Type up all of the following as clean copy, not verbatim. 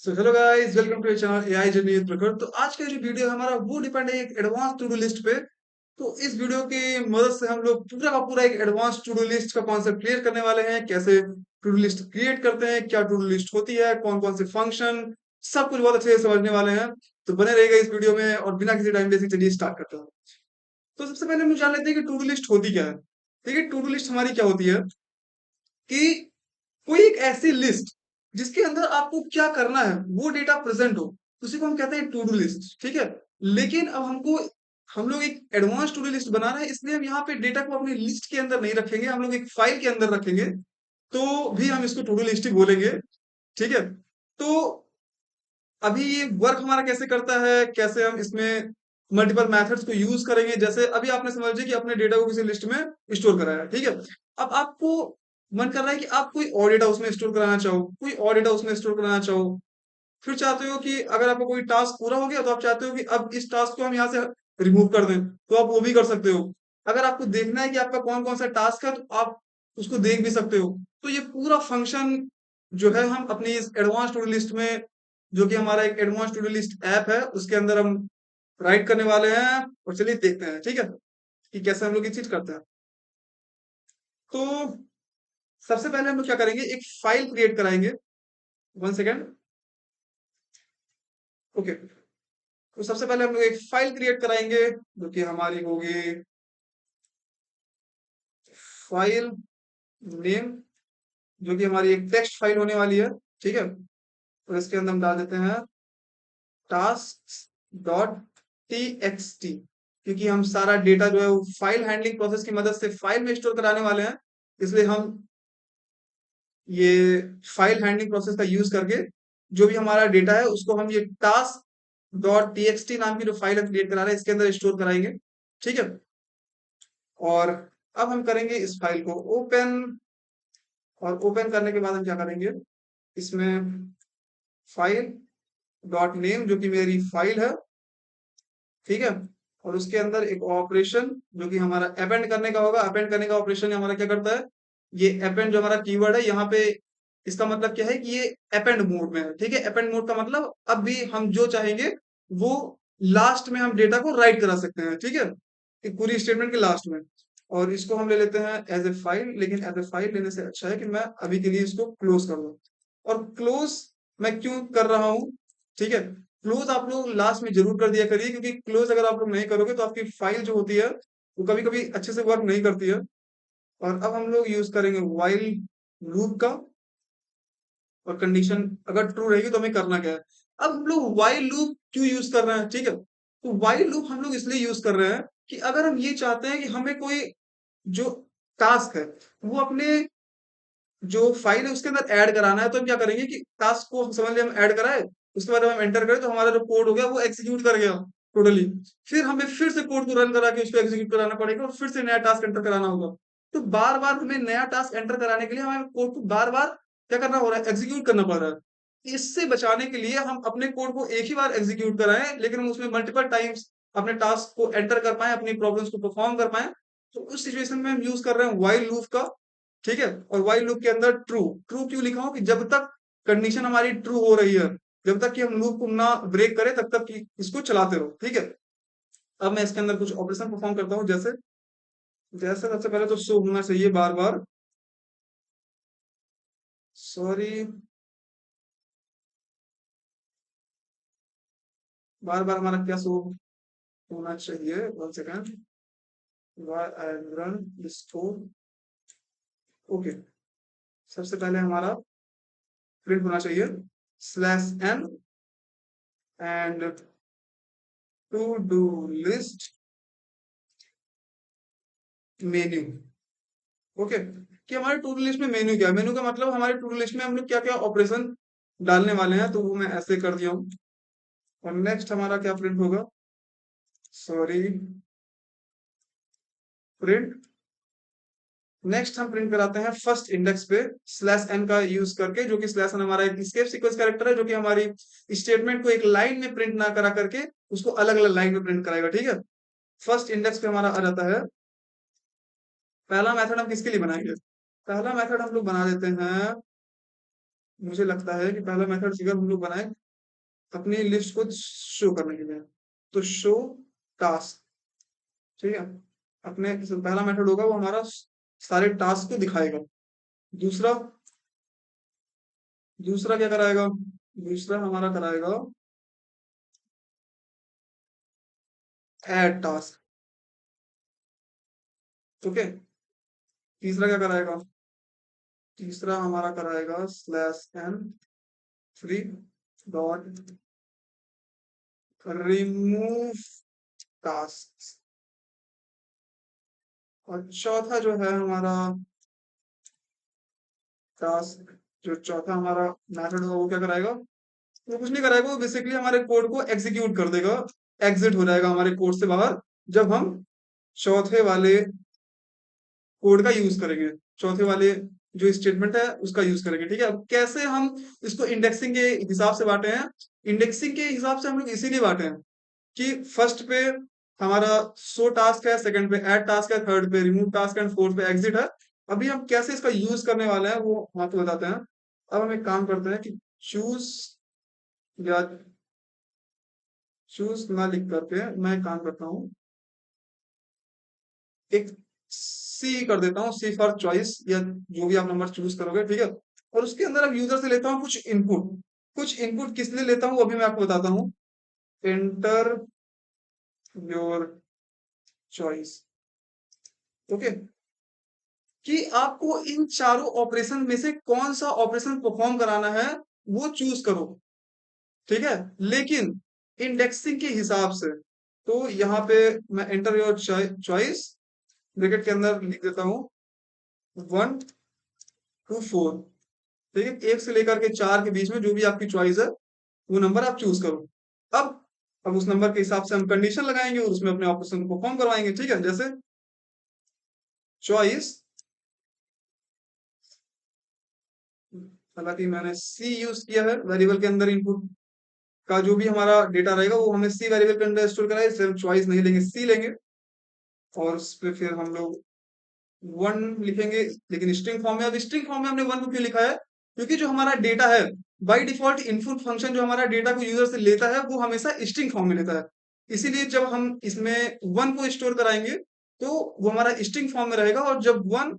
So hello guys, welcome to channel AI journey with Prakhar. तो आज का जो वीडियो है हमारा वो डिपेंड है एक एडवांस टू डू लिस्ट पे। तो इस वीडियो की मदद से हम लोग पूरा का पूरा एक एडवांस टू डू लिस्ट का कॉन्सेप्ट क्लियर करने वाले हैं। कैसे टू डू लिस्ट क्रिएट करते हैं, क्या टू डू लिस्ट होती है, कौन कौन से फंक्शन, सब कुछ बहुत अच्छे से समझने वाले हैं। तो बने रहेगा इस वीडियो में और बिना किसी टाइम वेस्ट के चलिए स्टार्ट करते हैं। तो सबसे पहले हम लोग जान लेते हैं कि टू डू लिस्ट होती क्या है। देखिए, टू डू लिस्ट हमारी क्या होती है कि कोई एक ऐसी लिस्ट जिसके अंदर आपको क्या करना है वो डेटा प्रेजेंट हो, उसी को हम कहते हैं टू डू लिस्ट। ठीक है। लेकिन अब हम लोग एक एडवांस टू डू लिस्ट बना रहे हैं, इसलिए हम यहाँ पे डेटा को अपनी लिस्ट के अंदर नहीं रखेंगे, हम लोग एक फाइल के अंदर रखेंगे। तो भी हम इसको टू डू लिस्ट ही बोलेंगे। ठीक है। तो अभी ये वर्क हमारा कैसे करता है, कैसे हम इसमें मल्टीपल मेथड्स को यूज करेंगे। जैसे अभी आपने समझिए कि अपने डेटा को किसी लिस्ट में स्टोर कराया, ठीक है। अब आपको मन कर रहा है कि आप कोई और डेटा उसमें स्टोर कराना चाहो, कोई और डेटा उसमें स्टोर कराना चाहो। फिर चाहते हो कि अगर आपका कोई टास्क पूरा हो गया तो आप चाहते हो कि अब इस टास्क को हम यहाँ से रिमूव कर दें, तो आप वो भी कर सकते हो। अगर आपको देखना है कि आपका कौन कौन सा टास्क है, तो आप उसको देख भी सकते हो। तो ये पूरा फंक्शन जो है हम अपनी इस एडवांस टू डू लिस्ट में, जो कि हमारा एक advance to do list app है, उसके अंदर हम राइट करने वाले हैं। और चलिए देखते हैं, ठीक है, कि कैसे हम लोग ये चीज करते हैं। तो सबसे पहले हम लोग क्या करेंगे, एक फाइल क्रिएट कराएंगे। One second. ओके। तो सबसे पहले हम लोग एक फाइल क्रिएट कराएंगे जो कि हमारी होगी फाइल नेम, जो कि हमारी एक टेक्स्ट फाइल होने वाली है। ठीक है। और इसके अंदर हम डाल देते हैं task dot T x T, क्योंकि हम सारा डेटा जो है वो फाइल हैंडलिंग प्रोसेस की मदद से फाइल में स्टोर कराने वाले हैं। इसलिए हम ये फाइल हैंडलिंग प्रोसेस का यूज करके जो भी हमारा डेटा है उसको हम ये task dot T x T नाम की जो फाइल है क्रिएट करा रहे हैं, इसके अंदर स्टोर कराएंगे। ठीक है। और अब हम करेंगे इस फाइल को ओपन। और ओपन करने के बाद हम क्या करेंगे, इसमें फाइल डॉट नेम जो कि मेरी फाइल है, ठीक है। और उसके अंदर एक ऑपरेशन जो कि हमारा अपेंड करने का होगा। अपेंड करने का ऑपरेशन हमारा क्या करता है, ये अपेंड जो हमारा कीवर्ड है यहाँ पे, इसका मतलब क्या है कि ये अपेंड मोड में है। ठीक है। अपेंड मोड का मतलब अब भी हम जो चाहेंगे वो लास्ट में हम डेटा को राइट करा सकते हैं। ठीक है, एक पूरी स्टेटमेंट के लास्ट में। और इसको हम ले लेते हैं एज ए फाइल, लेकिन एज ए फाइल लेने से अच्छा है कि मैं अभी के लिए इसको क्लोज कर दूं। और क्लोज मैं क्यों कर रहा हूं, ठीक है, क्लोज आप लोग लास्ट में जरूर कर दिया करिए, क्योंकि क्लोज अगर आप लोग नहीं करोगे तो आपकी फाइल जो होती है वो कभी कभी अच्छे से वर्क नहीं करती है। और अब हम लोग यूज करेंगे व्हाइल लूप का। और कंडीशन अगर ट्रू रहेगी तो हमें करना क्या है, अब हम लोग व्हाइल लूप क्यों यूज कर रहे हैं, ठीक है। तो व्हाइल लूप हम लोग इसलिए यूज कर रहे हैं कि अगर हम ये चाहते हैं कि हमें कोई जो टास्क है वो अपने जो फाइल है उसके अंदर ऐड कराना है, तो हम क्या करेंगे कि टास्क को हम समझ लिया, हम ऐड कराए, उसके बाद हम एंटर करें तो हमारा जो कोड हो गया वो एग्जीक्यूट कर गया टोटली। फिर हमें फिर से कोड को रन करा के उसको एग्जीक्यूट कराना पड़ेगा और फिर से नया टास्क एंटर कराना होगा। तो बार बार हमें नया टास्क एंटर कराने के लिए हमें कोड को बार बार क्या करना हो रहा है, एग्जीक्यूट करना पड़ रहा है। इससे बचाने के लिए हम अपने कोड को एक ही बार एग्जीक्यूट कराएं, लेकिन हम उसमें मल्टीपल टाइम्स अपने टास्क को एंटर कर पाए, अपनी प्रॉब्लम्स को परफॉर्म कर पाए। तो उस सिचुएशन में हम यूज कर रहे हैं व्हाइल लूप का। ठीक है। और व्हाइल लूप के अंदर ट्रू, ट्रू क्यों लिखा हूं कि जब तक कंडीशन हमारी ट्रू हो रही है, जब तक कि हम लूप को ना ब्रेक करें तब तक कि इसको चलाते रहो। ठीक है। अब मैं इसके अंदर कुछ ऑपरेशन परफॉर्म करता हूं। जैसे जैसे सबसे पहले तो शो होना चाहिए बार बार, सॉरी, बार बार हमारा क्या शो होना चाहिए, one second, run store. Okay. सबसे पहले हमारा प्रिंट होना चाहिए slash n and to do list menu. Okay, कि हमारे टू डू लिस्ट में मेन्यू क्या है। मेन्यू का मतलब हमारे टू डू लिस्ट में हम लोग क्या क्या ऑपरेशन डालने वाले हैं, तो वो मैं ऐसे कर दिया हूँ। और नेक्स्ट हमारा क्या प्रिंट होगा, सॉरी, प्रिंट। नेक्स्ट हम प्रिंट कराते हैं फर्स्ट इंडेक्स पे स्लैश एन का यूज करके, जो कि स्लैश एन हमारा एक एस्केप सीक्वेंस कैरेक्टर है, जो कि हमारी स्टेटमेंट को एक लाइन में प्रिंट ना करा करके उसको अलग अलग लाइन में प्रिंट कराएगा। ठीक है। फर्स्ट इंडेक्स पे हमारा आ जाता है। पहला मेथड हम किसके लिए बनाएंगे, पहला मेथड हम लोग बना देते हैं मुझे लगता है कि पहला मेथड अगर हम लोग बनाए अपनी लिस्ट को शो करने के लिए, तो शो टास्क, ठीक है। अपने पहला मेथड होगा वो हमारा सारे टास्क को दिखाएगा। दूसरा दूसरा क्या कराएगा? दूसरा हमारा कराएगा ऐड टास्क, ओके। तीसरा क्या कराएगा? तीसरा हमारा कराएगा slash n three dot remove task. और चौथा जो है हमारा टास्क, जो चौथा हमारा मेथड होगा वो क्या कराएगा? वो कुछ नहीं कराएगा, वो बेसिकली हमारे कोड को एग्जीक्यूट कर देगा, एग्जिट हो जाएगा हमारे कोड से बाहर, जब हम चौथे वाले कोड का यूज करेंगे, चौथे वाले जो स्टेटमेंट है उसका यूज करेंगे, ठीक है। अब कैसे हम इसको इंडेक्सिंग के हिसाब से बांटे हैं? इंडेक्सिंग के हिसाब से हम लोग इसीलिए बांटे हैं कि फर्स्ट पे हमारा शो टास्क है, सेकंड पे ऐड टास्क है, थर्ड पे रिमूव टास्क है, फोर्थ पे एग्जिट है। अभी हम कैसे इसका यूज करने वाले हैं वो हम आपको बताते हैं। अब हम एक काम करते हैं कि चूज, या चूज ना लिख करके मैं एक काम करता हूँ, एक सी कर देता हूँ, सी फॉर चॉइस, या जो भी आप नंबर चूज करोगे, ठीक है। और उसके अंदर अब यूजर से लेता हूँ कुछ इनपुट। कुछ इनपुट किस लिए लेता हूँ वो अभी मैं आपको बताता हूँ। Enter your choice, okay. कि आपको इन चारों ऑपरेशन में से कौन सा ऑपरेशन परफॉर्म कराना है वो चूज करो, ठीक है। लेकिन इंडेक्सिंग के हिसाब से, तो यहाँ पे मैं एंटर योर चॉइस ब्रैकेट के अंदर लिख देता हूँ 1 to 4, ठीक है। एक से लेकर के 4 के बीच में जो भी आपकी चॉइस है वो नंबर आप चूज करो। अब अब उस नंबर के हिसाब से हम कंडीशन लगाएंगे और उसमें अपने ऑपरेशन को परफॉर्म करवाएंगे, ठीक है। जैसे चॉइस, हालांकि मैंने सी यूज किया है वेरिएबल के अंदर, इनपुट का जो भी हमारा डेटा रहेगा वो हमें सी वेरिएबल के अंदर स्टोर कराए, इसलिए हम चॉइस नहीं लेंगे, सी लेंगे। और उस पे फिर हम लोग 1 लिखेंगे, लेकिन स्ट्रिंग फॉर्म में। अब स्ट्रिंग फॉर्म में हमने 1 को क्यों लिखा है? क्योंकि जो हमारा डेटा है, बाय डिफॉल्ट इनपुट फंक्शन जो हमारा डेटा को यूजर से लेता है वो हमेशा स्ट्रिंग फॉर्म में लेता है। इसीलिए जब हम इसमें 1 को स्टोर कराएंगे तो वो हमारा स्ट्रिंग फॉर्म में रहेगा, और जब 1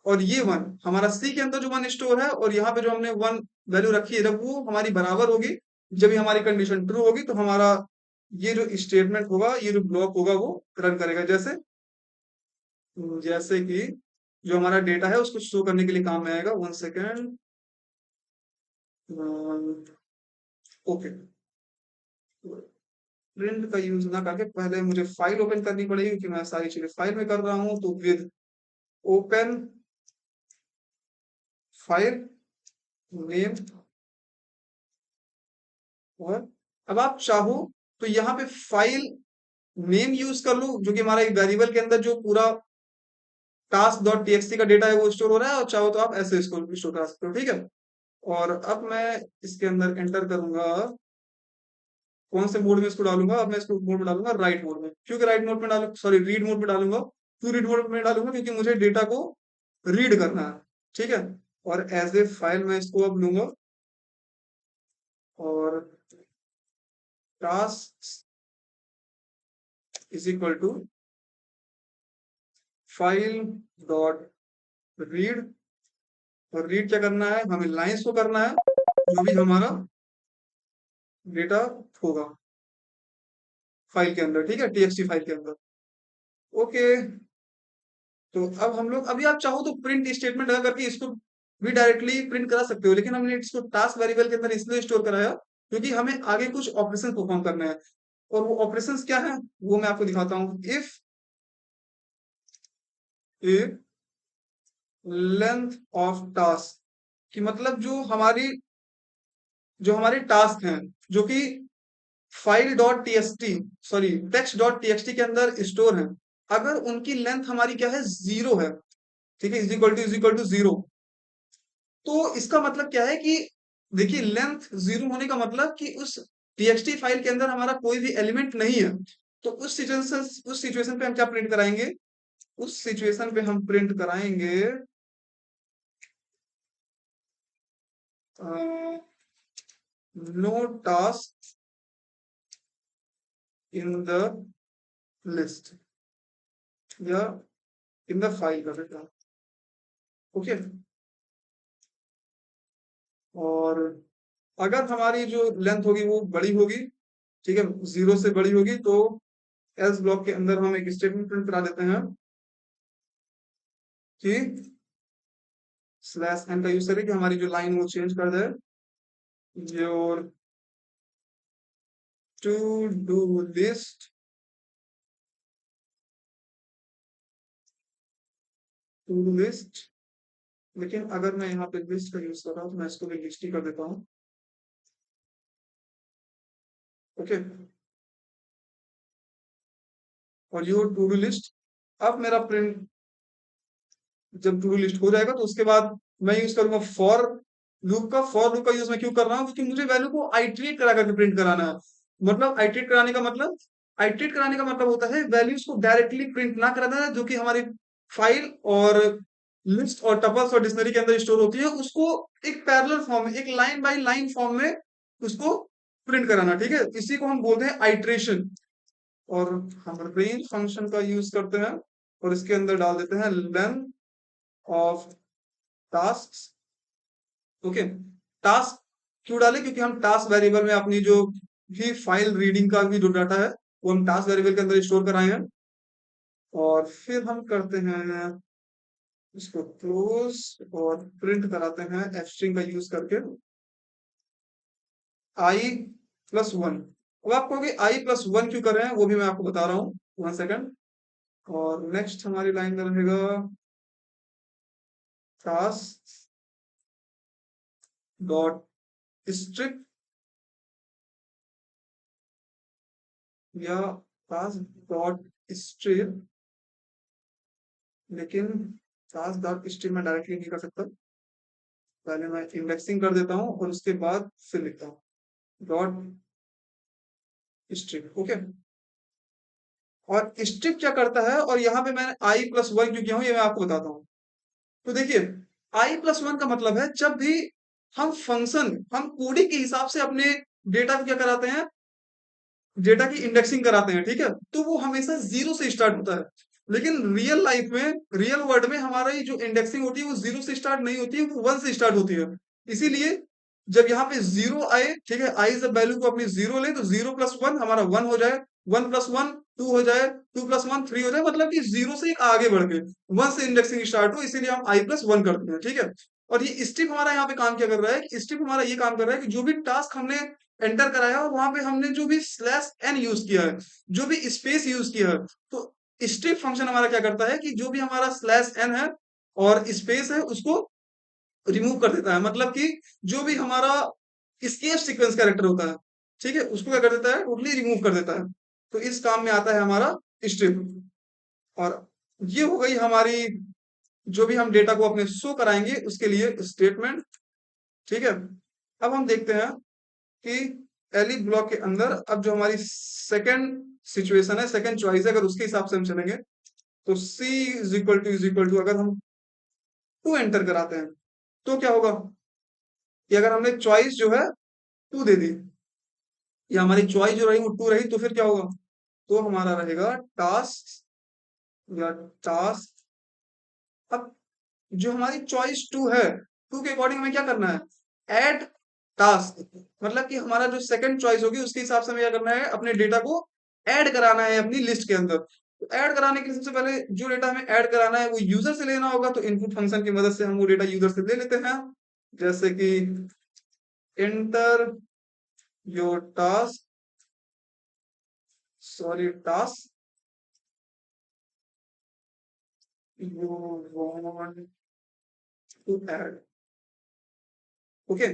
और ये 1 हमारा सी के अंदर जो 1 स्टोर है, और यहाँ पे जो हमने 1 वैल्यू रखी है, जब वो हमारी बराबर होगी, जब ये हमारी कंडीशन ट्रू होगी, तो हमारा ये जो स्टेटमेंट होगा, ये जो ब्लॉक होगा वो रन करेगा। जैसे जैसे कि जो हमारा डेटा है उसको शो करने के लिए काम में आएगा। 1 सेकेंड, ओके। प्रिंट का यूज ना करके पहले मुझे फाइल ओपन करनी पड़ेगी, क्योंकि मैं सारी चीजें फाइल में कर रहा हूँ। तो विद ओपन फाइल नेम, और अब आप चाहो तो यहाँ पे फाइल नेम यूज कर लो, जो कि हमारा एक वेरिएबल के अंदर जो पूरा टास्क डॉट टीएक्सटी का डेटा है वो स्टोर हो रहा है, और चाहो तो आप ऐसे इसको स्टोर कर सकते हो, ठीक है। और अब मैं इसके अंदर एंटर करूंगा, कौन से मोड में इसको डालूंगा? अब मैं इसको मोड में डालूंगा राइट मोड में। क्योंकि राइट मोड में डालू, सॉरी, रीड मोड में डालूंगा। क्यों रीड मोड में डालूंगा? क्योंकि मुझे डेटा को रीड करना है, ठीक है। और एज ए फाइल मैं इसको अब लूंगा, और task is equal to file dot read. और रीड क्या करना है? हमें लाइंस को करना है, जो भी हमारा डेटा होगा फाइल के अंदर, ठीक है, टीएक्सटी फाइल के अंदर, ओके। तो अब हम लोग, अभी आप चाहो तो प्रिंट स्टेटमेंट लगा करके इसको भी डायरेक्टली प्रिंट करा सकते हो, लेकिन हमने इसको टास्क वेरिएबल के अंदर इसलिए स्टोर कराया क्योंकि हमें आगे कुछ ऑपरेशन परफॉर्म करना है। और वो ऑपरेशंस क्या है वो मैं आपको दिखाता हूँ। If A length of task, कि मतलब जो हमारे टास्क हैं, जो कि file dot TXT, sorry, text dot TXT के अंदर स्टोर है, अगर उनकी लेंथ हमारी क्या है? 0 है, ठीक है, इज इक्वल टू 0। तो इसका मतलब क्या है कि देखिए, लेंथ 0 होने का मतलब कि उस टीएक्सटी फाइल के अंदर हमारा कोई भी एलिमेंट नहीं है। तो उस सिचुएशन पे हम क्या प्रिंट कराएंगे? उस सिचुएशन पे हम प्रिंट कराएंगे no task in the list या इन द फाइल कर देता हूँ। ओके, और अगर हमारी जो लेंथ होगी वो बड़ी होगी, ठीक है, 0 से बड़ी होगी, तो एल्स ब्लॉक के अंदर हम एक स्टेटमेंट प्रिंट करा देते हैं कि स्लैश एन का यूज करें कि हमारी जो लाइन वो चेंज कर दे, your to do list to do list. लेकिन अगर मैं यहाँ पे लिस्ट का यूज कर रहा हूँ तो मैं इसको भी लिस्ट ही कर देता हूँ। ओके, और योर टू डू लिस्ट, अब मेरा प्रिंट जब टू डू लिस्ट हो जाएगा तो उसके बाद मैं यूज करूंगा फॉर लूप का। फॉर लूप का यूज मैं क्यों कर रहा हूँ, क्योंकि मुझे वैल्यू को आइटरेट करा करके प्रिंट कराना है। मतलब आइटरेट कराने का मतलब होता है वैल्यूज को डायरेक्टली प्रिंट ना कराना है, जो कि हमारी फाइल और लिस्ट और टपल्स और डिक्शनरी के अंदर स्टोर होती है, उसको एक पैरेलल फॉर्म में, एक लाइन बाय लाइन फॉर्म में उसको प्रिंट कराना। ठीक है, इसी को हम बोलते हैं आइट्रेशन। और हम रेंज फंक्शन का यूज करते हैं और इसके अंदर डाल देते हैं length of task. Okay, task क्यों डाले, क्योंकि हम टास्क वेरिएबल में अपनी जो भी फाइल रीडिंग का भी जो डाटा है वो हम टास्क वेरिएबल के अंदर स्टोर कराए हैं। और फिर हम करते हैं इसको क्लोज और प्रिंट कराते हैं एफ स्ट्रिंग का यूज करके आई प्लस वन। अब आप कहोगे आई प्लस वन क्यों कर रहे हैं, वो भी मैं आपको बता रहा हूँ, 1 सेकंड। और नेक्स्ट हमारी लाइन में रहेगा टास्क डॉट स्ट्रिप या टास्क डॉट स्ट्रिप, लेकिन टास्क डॉट स्ट्रिप मैं डायरेक्टली नहीं कर सकता, पहले मैं इंडेक्सिंग कर देता हूँ और उसके बाद फिर लिखता हूँ डॉट स्ट्रिप। ओके, और स्ट्रिप क्या करता है, और यहाँ पे मैंने आई प्लस वन क्यों किया हूँ ये मैं आपको बताता हूँ। तो देखिए, आई प्लस वन का मतलब है जब भी हम फंक्शन, हम कोडिंग के हिसाब से अपने डेटा को क्या कराते हैं, डेटा की इंडेक्सिंग कराते हैं, ठीक है, तो वो हमेशा 0 से स्टार्ट होता है। लेकिन रियल लाइफ में, रियल वर्ल्ड में हमारा ये जो इंडेक्सिंग होती है वो 0 से स्टार्ट नहीं होती है, वो 1 से स्टार्ट होती है। इसीलिए जब यहाँ पे 0 आए, ठीक है, आई जब वैल्यू को अपनी 0 ले तो 0 प्लस 1 हमारा 1 हो जाए, 1 प्लस 1 2 हो जाए, 2 प्लस 1 3 हो जाए, मतलब कि 0 से एक आगे बढ़ के 1 से इंडेक्सिंग स्टार्ट हो, इसीलिए हम आई प्लस 1 करते हैं। ठीक है, और ये स्ट्रिप हमारा यहाँ पे काम क्या कर रहा है कि स्ट्रिप हमारा ये काम कर रहा है कि जो भी टास्क हमने एंटर कराया और वहां पे हमने जो भी स्लैश एन यूज किया है, जो भी स्पेस यूज किया है, तो स्ट्रिप फंक्शन हमारा क्या करता है कि जो भी हमारा स्लैश एन है और स्पेस है उसको रिमूव कर देता है। मतलब कि जो भी हमारा स्केप सीक्वेंस कैरेक्टर होता है, ठीक है, उसको क्या कर देता है, टोटली रिमूव कर देता है। तो इस काम में आता है हमारा स्ट्रिप। और ये हो गई हमारी, जो भी हम डेटा को अपने शो कराएंगे उसके लिए स्टेटमेंट। ठीक है, अब हम देखते हैं कि एली ब्लॉक के अंदर अब जो हमारी सेकंड सिचुएशन है, सेकंड चॉइस है, अगर उसके हिसाब से हम चलेंगे तो सी इज इक्वल टू अगर हम 2 एंटर कराते हैं तो क्या होगा कि अगर हमने चॉइस जो है 2 दे दी, या हमारी चॉइस जो रही वो 2 रही, तो फिर क्या होगा, तो हमारा रहेगा टास्क या टास्क। अब जो हमारी चॉइस 2 है, 2 के अकॉर्डिंग हमें क्या करना है, ऐड टास्क। मतलब कि हमारा जो सेकंड चॉइस होगी उसके हिसाब से हमें क्या करना है, अपने डेटा को ऐड कराना है अपनी लिस्ट के अंदर। तो ऐड कराने के लिए सबसे पहले जो डेटा हमें ऐड कराना है वो यूजर से लेना होगा, तो इनपुट फंक्शन की मदद से हम वो डेटा यूजर से ले लेते हैं, जैसे कि enter your task, sorry task you want to add. Okay,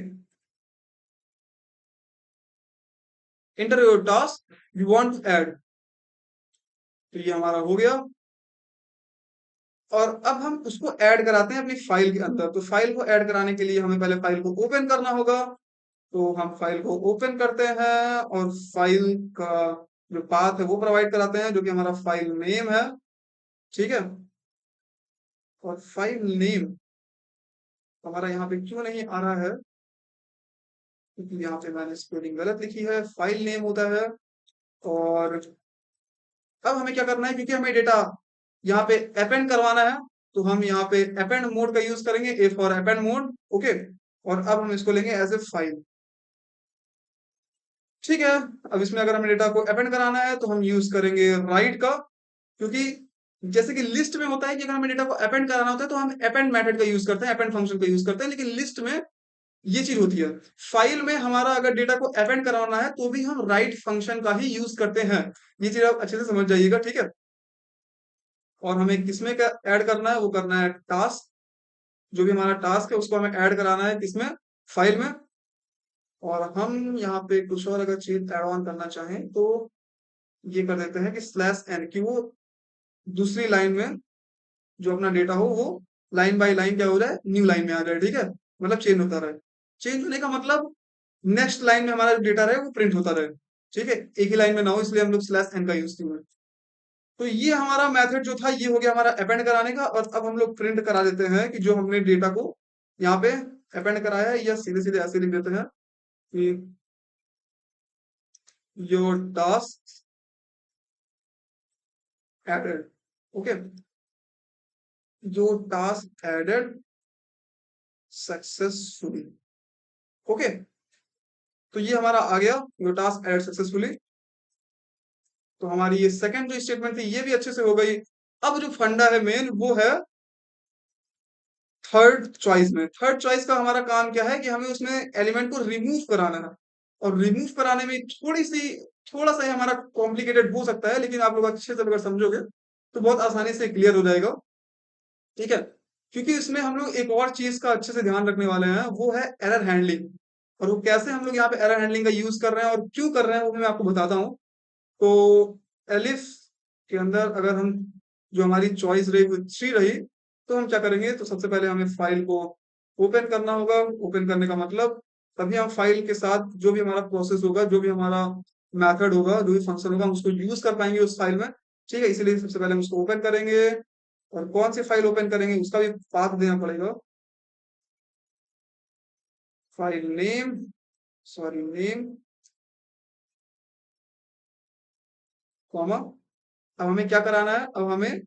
enter your task you want to add, तो ये हमारा हो गया। और अब हम उसको ऐड कराते हैं अपनी फाइल के अंदर। तो फाइल को ऐड कराने के लिए हमें पहले फाइल को ओपन करना होगा, तो हम फाइल को ओपन करते हैं और फाइल का जो पाथ है वो प्रोवाइड कराते हैं, जो कि हमारा फाइल नेम है। ठीक है, और फाइल नेम हमारा यहाँ पे क्यों नहीं आ रहा है, क्योंकि यहाँ पे मैंने स्पेलिंग गलत लिखी है, फाइल नेम होता है। और अब हमें क्या करना है, क्योंकि हमें डेटा यहाँ पे अपेंड करवाना है, तो हम यहाँ पे अपेंड मोड का यूज करेंगे, A for append mode. Okay, और अब हम इसको लेंगे एज ए फाइल। ठीक है, अब इसमें अगर हमें डेटा को अपेंड कराना है तो हम यूज करेंगे राइट का, क्योंकि जैसे कि लिस्ट में होता है कि अगर हमें डेटा को अपेंड कराना होता है तो हम अपेंड मेथड का यूज करते हैं, अपेंड फंक्शन का यूज करते हैं, लेकिन लिस्ट में ये चीज होती है। फाइल में हमारा अगर डेटा को अपेंड कराना है तो भी हम राइट फंक्शन का ही यूज करते हैं। ये चीज आप अच्छे से समझ जाइएगा, ठीक है। और हमें किसमें क्या ऐड करना है, वो करना है टास्क। जो भी हमारा टास्क है उसको हमें ऐड कराना है किसमें, फाइल में। और हम यहाँ पे कुछ और अगर चीज ऐड ऑन करना चाहें तो ये कर देते हैं कि स्लैश एन, की वो दूसरी लाइन में जो अपना डेटा हो वो लाइन बाय लाइन क्या हो जाए, न्यू लाइन में आ जाए, ठीक है। मतलब चेंज होता रहे। चेंज होने का मतलब नेक्स्ट लाइन में हमारा जो डेटा रहे वो प्रिंट होता रहे, ठीक है, एक ही लाइन में ना हो, इसलिए हम लोग स्लैश एन का यूज किए हैं। तो ये हमारा मेथड जो था ये हो गया हमारा अपेंड कराने का। और अब हम लोग प्रिंट करा देते हैं कि जो हमने डेटा को यहाँ पे अपेंड कराया है, या सीधे सीधे ऐसे लिख देते हैं कि योर टास्क एडेड। ओके, जो टास्क एडेड सक्सेसफुली। ओके, तो ये हमारा आ गया, योर टास्क एडेड सक्सेसफुली। तो हमारी ये सेकंड जो स्टेटमेंट थी ये भी अच्छे से हो गई। अब जो फंडा है मेन वो है थर्ड चॉइस में। थर्ड चॉइस का हमारा काम क्या है कि हमें उसमें एलिमेंट को रिमूव कराना है। और रिमूव कराने में थोड़ा सा ही हमारा कॉम्प्लिकेटेड हो सकता है, लेकिन आप लोग अच्छे से अगर समझोगे तो बहुत आसानी से क्लियर हो जाएगा, ठीक है। क्योंकि इसमें हम लोग एक और चीज का अच्छे से ध्यान रखने वाले हैं, वो है एरर हैंडलिंग। और वो कैसे हम लोग यहाँ पे एरर हैंडलिंग का यूज कर रहे हैं और क्यों कर रहे हैं वो भी मैं आपको बताता हूँ। तो एलिफ के अंदर अगर हम जो हमारी चॉइस रही वो थ्री रही, तो हम क्या करेंगे, तो सबसे पहले हमें फाइल को ओपन करना होगा। ओपन करने का मतलब तभी हम फाइल के साथ जो भी हमारा प्रोसेस होगा, जो भी हमारा मेथड होगा, जो भी फंक्शन होगा, हम उसको यूज कर पाएंगे उस फाइल में, ठीक है। इसीलिए सबसे पहले हम उसको ओपन करेंगे। और कौन सी फाइल ओपन करेंगे उसका भी पाथ देना पड़ेगा। File name, sorry name, comma. अब हमें क्या कराना है, अब हमें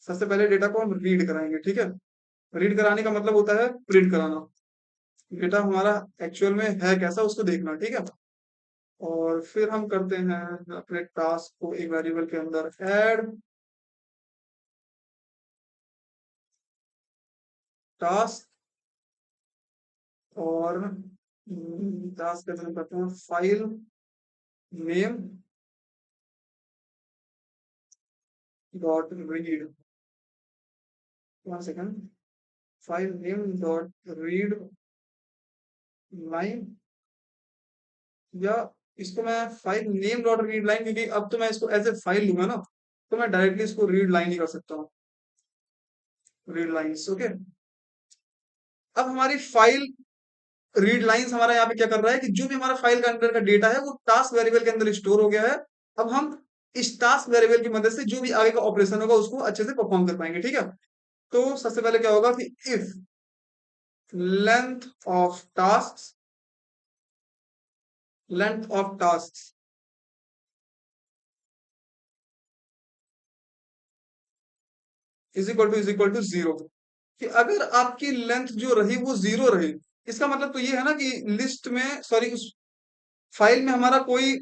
सबसे पहले डेटा को हम रीड कराएंगे, ठीक है। रीड कराने का मतलब होता है प्रिंट कराना। डेटा हमारा एक्चुअल में है कैसा उसको देखना, ठीक है। और फिर हम करते हैं अपने टास्क को एक वेरिएबल के अंदर ऐड टास्क। और टास्क के अंदर करते हैं file name dot read. One second, file name dot read line, या इसको मैं file name dot read line, क्योंकि अब तो मैं इसको एज ए फाइल लूंगा ना, तो मैं डायरेक्टली इसको रीड लाइन ही कर सकता हूँ, रीड लाइन्स। ओके, अब हमारी फाइल रीड लाइंस हमारा यहाँ पे क्या कर रहा है कि जो भी हमारा फाइल के अंदर का डेटा है वो टास्क वेरिएबल के अंदर स्टोर हो गया है। अब हम इस टास्क वेरिएबल की मदद से जो भी आगे का ऑपरेशन होगा उसको अच्छे से परफॉर्म कर पाएंगे, ठीक है। तो सबसे पहले क्या होगा कि if length of task, length of task is equal to zero, कि अगर आपकी लेंथ जो रही वो जीरो रही, इसका मतलब तो ये है ना कि लिस्ट में, सॉरी, उस फाइल में हमारा कोई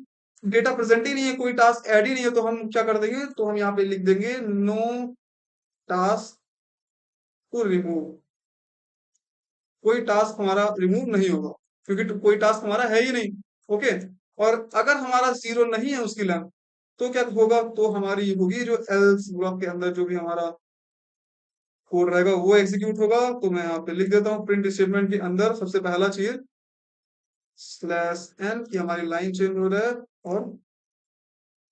डेटा प्रेजेंट ही नहीं है, कोई टास्क ऐड ही नहीं है। तो हम क्या कर देंगे, तो हम यहाँ पे लिख देंगे नो टास्क टू रिमूव। कोई टास्क हमारा रिमूव नहीं होगा, क्योंकि कोई टास्क हमारा है ही नहीं। ओके, और अगर हमारा जीरो नहीं है उसकी लेंथ, तो क्या होगा, तो हमारी होगी जो एल्स ब्लॉक के अंदर जो भी हमारा कोड रहेगा वो एग्जीक्यूट होगा। तो मैं यहाँ पे लिख देता हूँ प्रिंट स्टेटमेंट के अंदर सबसे पहला चीज स्लैश एन, की हमारी लाइन चेंज हो रहा है, और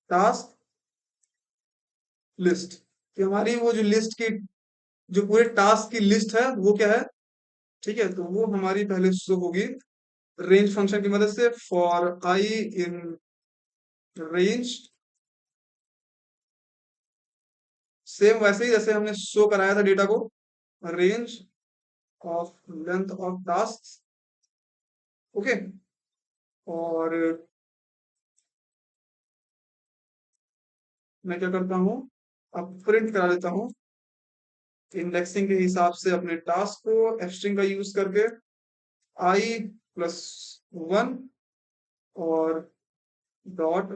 टास्क लिस्ट, कि हमारी वो जो लिस्ट की, जो पूरे टास्क की लिस्ट है वो क्या है, ठीक है। तो वो हमारी पहले शो होगी रेंज फंक्शन की मदद से, for I in range. Same वैसे ही जैसे हमने शो कराया था डेटा को, range of length of task. Okay, और मैं क्या करता हूँ, अब प्रिंट करा देता हूँ इंडेक्सिंग के हिसाब से अपने टास्क को स्ट्रिंग का यूज करके i+1 और डॉट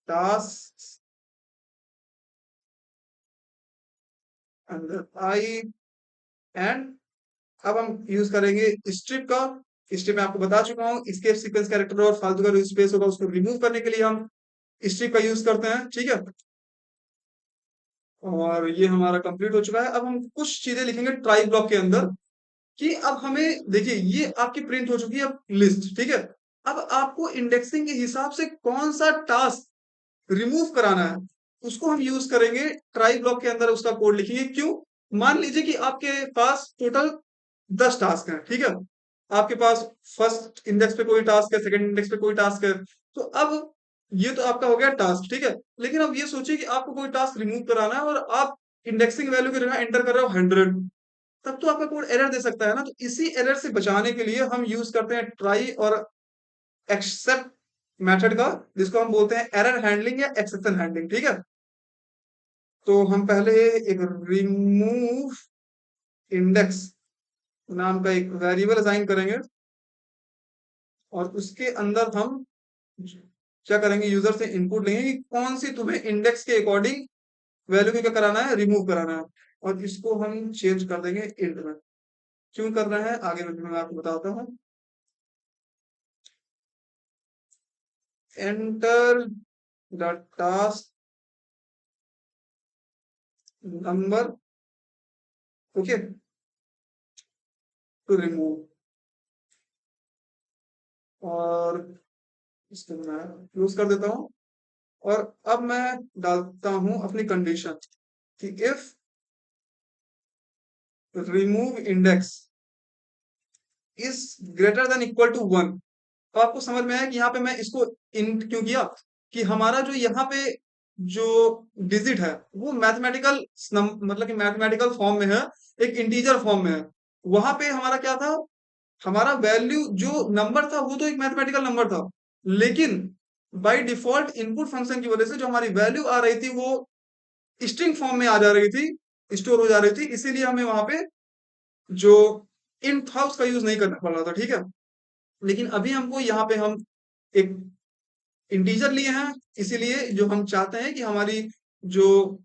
टास्क अंदर आई एंड अब हम यूज करेंगे स्ट्रिप का। स्ट्रिप मैं आपको बता चुका हूँ, इसके सीक्वेंस कैरेक्टर और फालतू का जो स्पेस होगा उसको रिमूव करने के लिए हम स्ट्रिप का यूज करते हैं, ठीक है। और ये हमारा कंप्लीट हो चुका है। अब हम कुछ चीजें लिखेंगे ट्राई ब्लॉक के अंदर कि अब हमें देखिए ये आपकी प्रिंट हो चुकी है अब लिस्ट, ठीक है। अब आपको इंडेक्सिंग के हिसाब से कौन सा टास्क रिमूव कराना है उसको हम यूज करेंगे ट्राई ब्लॉक के अंदर, उसका कोड लिखेंगे। क्यों? मान लीजिए कि आपके पास टोटल 10 टास्क हैं, ठीक है। आपके पास फर्स्ट इंडेक्स पे कोई टास्क है, सेकंड इंडेक्स पे कोई टास्क है। तो अब ये तो आपका हो गया टास्क, ठीक है। लेकिन अब ये सोचिए कि आपको कोई टास्क रिमूव कराना है और आप इंडेक्सिंग वैल्यू की जगह एंटर कर रहे हो 100, तब तो आपका कोड एरर दे सकता है ना। तो इसी एरर से बचाने के लिए हम यूज करते हैं ट्राई और एक्सेप्ट मेथड का, जिसको हम बोलते हैं एरर हैंडलिंग या एक्सेप्शन हैंडलिंग, ठीक है। तो हम पहले एक रिमूव इंडेक्स नाम का एक वेरिएबल असाइन करेंगे और उसके अंदर हम क्या करेंगे, यूजर से इनपुट लेंगे कि कौन सी तुम्हें इंडेक्स के अकॉर्डिंग वैल्यू को क्या कराना है, रिमूव कराना है। और इसको हम चेंज कर देंगे इंट में। क्यों कर रहे हैं आगे मैं आपको बताता हूँ। Enter the task number, okay, to remove. और इसको मैं क्लोज कर देता हूँ। और अब मैं डालता हूं अपनी कंडीशन कि if remove index is greater than equal to 1। तो आपको समझ में आया कि यहाँ पे मैं इसको इन क्यों किया, कि हमारा जो यहाँ पे जो डिजिट है वो मैथमेटिकल मतलब कि मैथमेटिकल फॉर्म में है, एक इंटीजर फॉर्म में है। वहां पे हमारा क्या था, हमारा वैल्यू जो नंबर था वो तो एक मैथमेटिकल नंबर था, लेकिन बाय डिफॉल्ट इनपुट फंक्शन की वजह से जो हमारी वैल्यू आ रही थी वो स्ट्रिंग फॉर्म में आ जा रही थी, स्टोर हो जा रही थी। इसीलिए हमें वहां पे जो इंट था उसका यूज नहीं करना पड़ रहा था, ठीक है। लेकिन अभी हमको यहाँ पे हम एक इंटीजर लिए हैं, इसीलिए जो हम चाहते हैं कि हमारी जो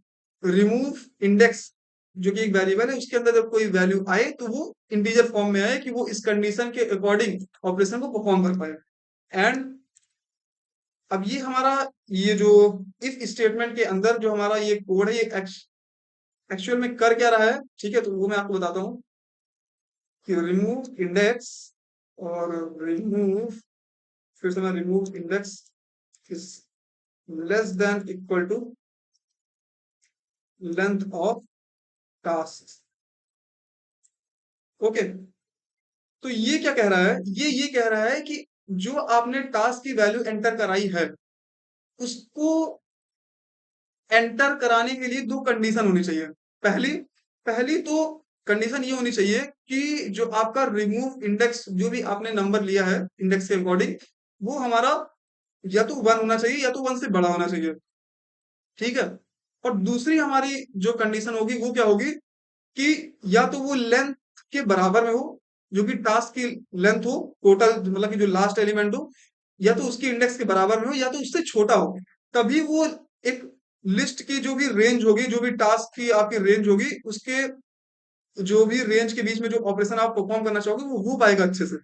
रिमूव इंडेक्स जो कि एक वेरिएबल है उसके अंदर जब कोई वैल्यू आए तो वो इंटीजर फॉर्म में आए, कि वो इस कंडीशन के अकॉर्डिंग ऑपरेशन को परफॉर्म कर पाए। एंड अब ये हमारा ये जो इफ स्टेटमेंट के अंदर जो हमारा ये कोड है ये एक्चुअल में कर क्या रहा है, ठीक है। तो वो मैं आपको बताता हूँ कि रिमूव इंडेक्स और रिमूव, फिर से मैं remove index is less than equal to length of task, okay. तो ये क्या कह रहा है, ये कह रहा है कि जो आपने टास्क की वैल्यू एंटर कराई है उसको एंटर कराने के लिए दो कंडीशन होनी चाहिए। पहली पहली तो कंडीशन ये होनी चाहिए कि जो आपका रिमूव इंडेक्स जो भी आपने नंबर लिया है इंडेक्स के अकॉर्डिंग, वो हमारा या तो 1 होना चाहिए या तो 1 से बड़ा होना चाहिए, ठीक है। और दूसरी हमारी जो कंडीशन होगी वो क्या होगी कि या तो वो लेंथ के बराबर में हो, जो कि टास्क की लेंथ हो टोटल, मतलब कि जो लास्ट एलिमेंट हो, या तो उसकी इंडेक्स के बराबर में हो या तो उससे छोटा हो। तभी वो एक लिस्ट की जो भी रेंज होगी, जो भी टास्क की आपकी रेंज होगी, उसके जो भी रेंज के बीच में जो ऑपरेशन आप परफॉर्म करना चाहोगे वो हो पाएगा अच्छे से।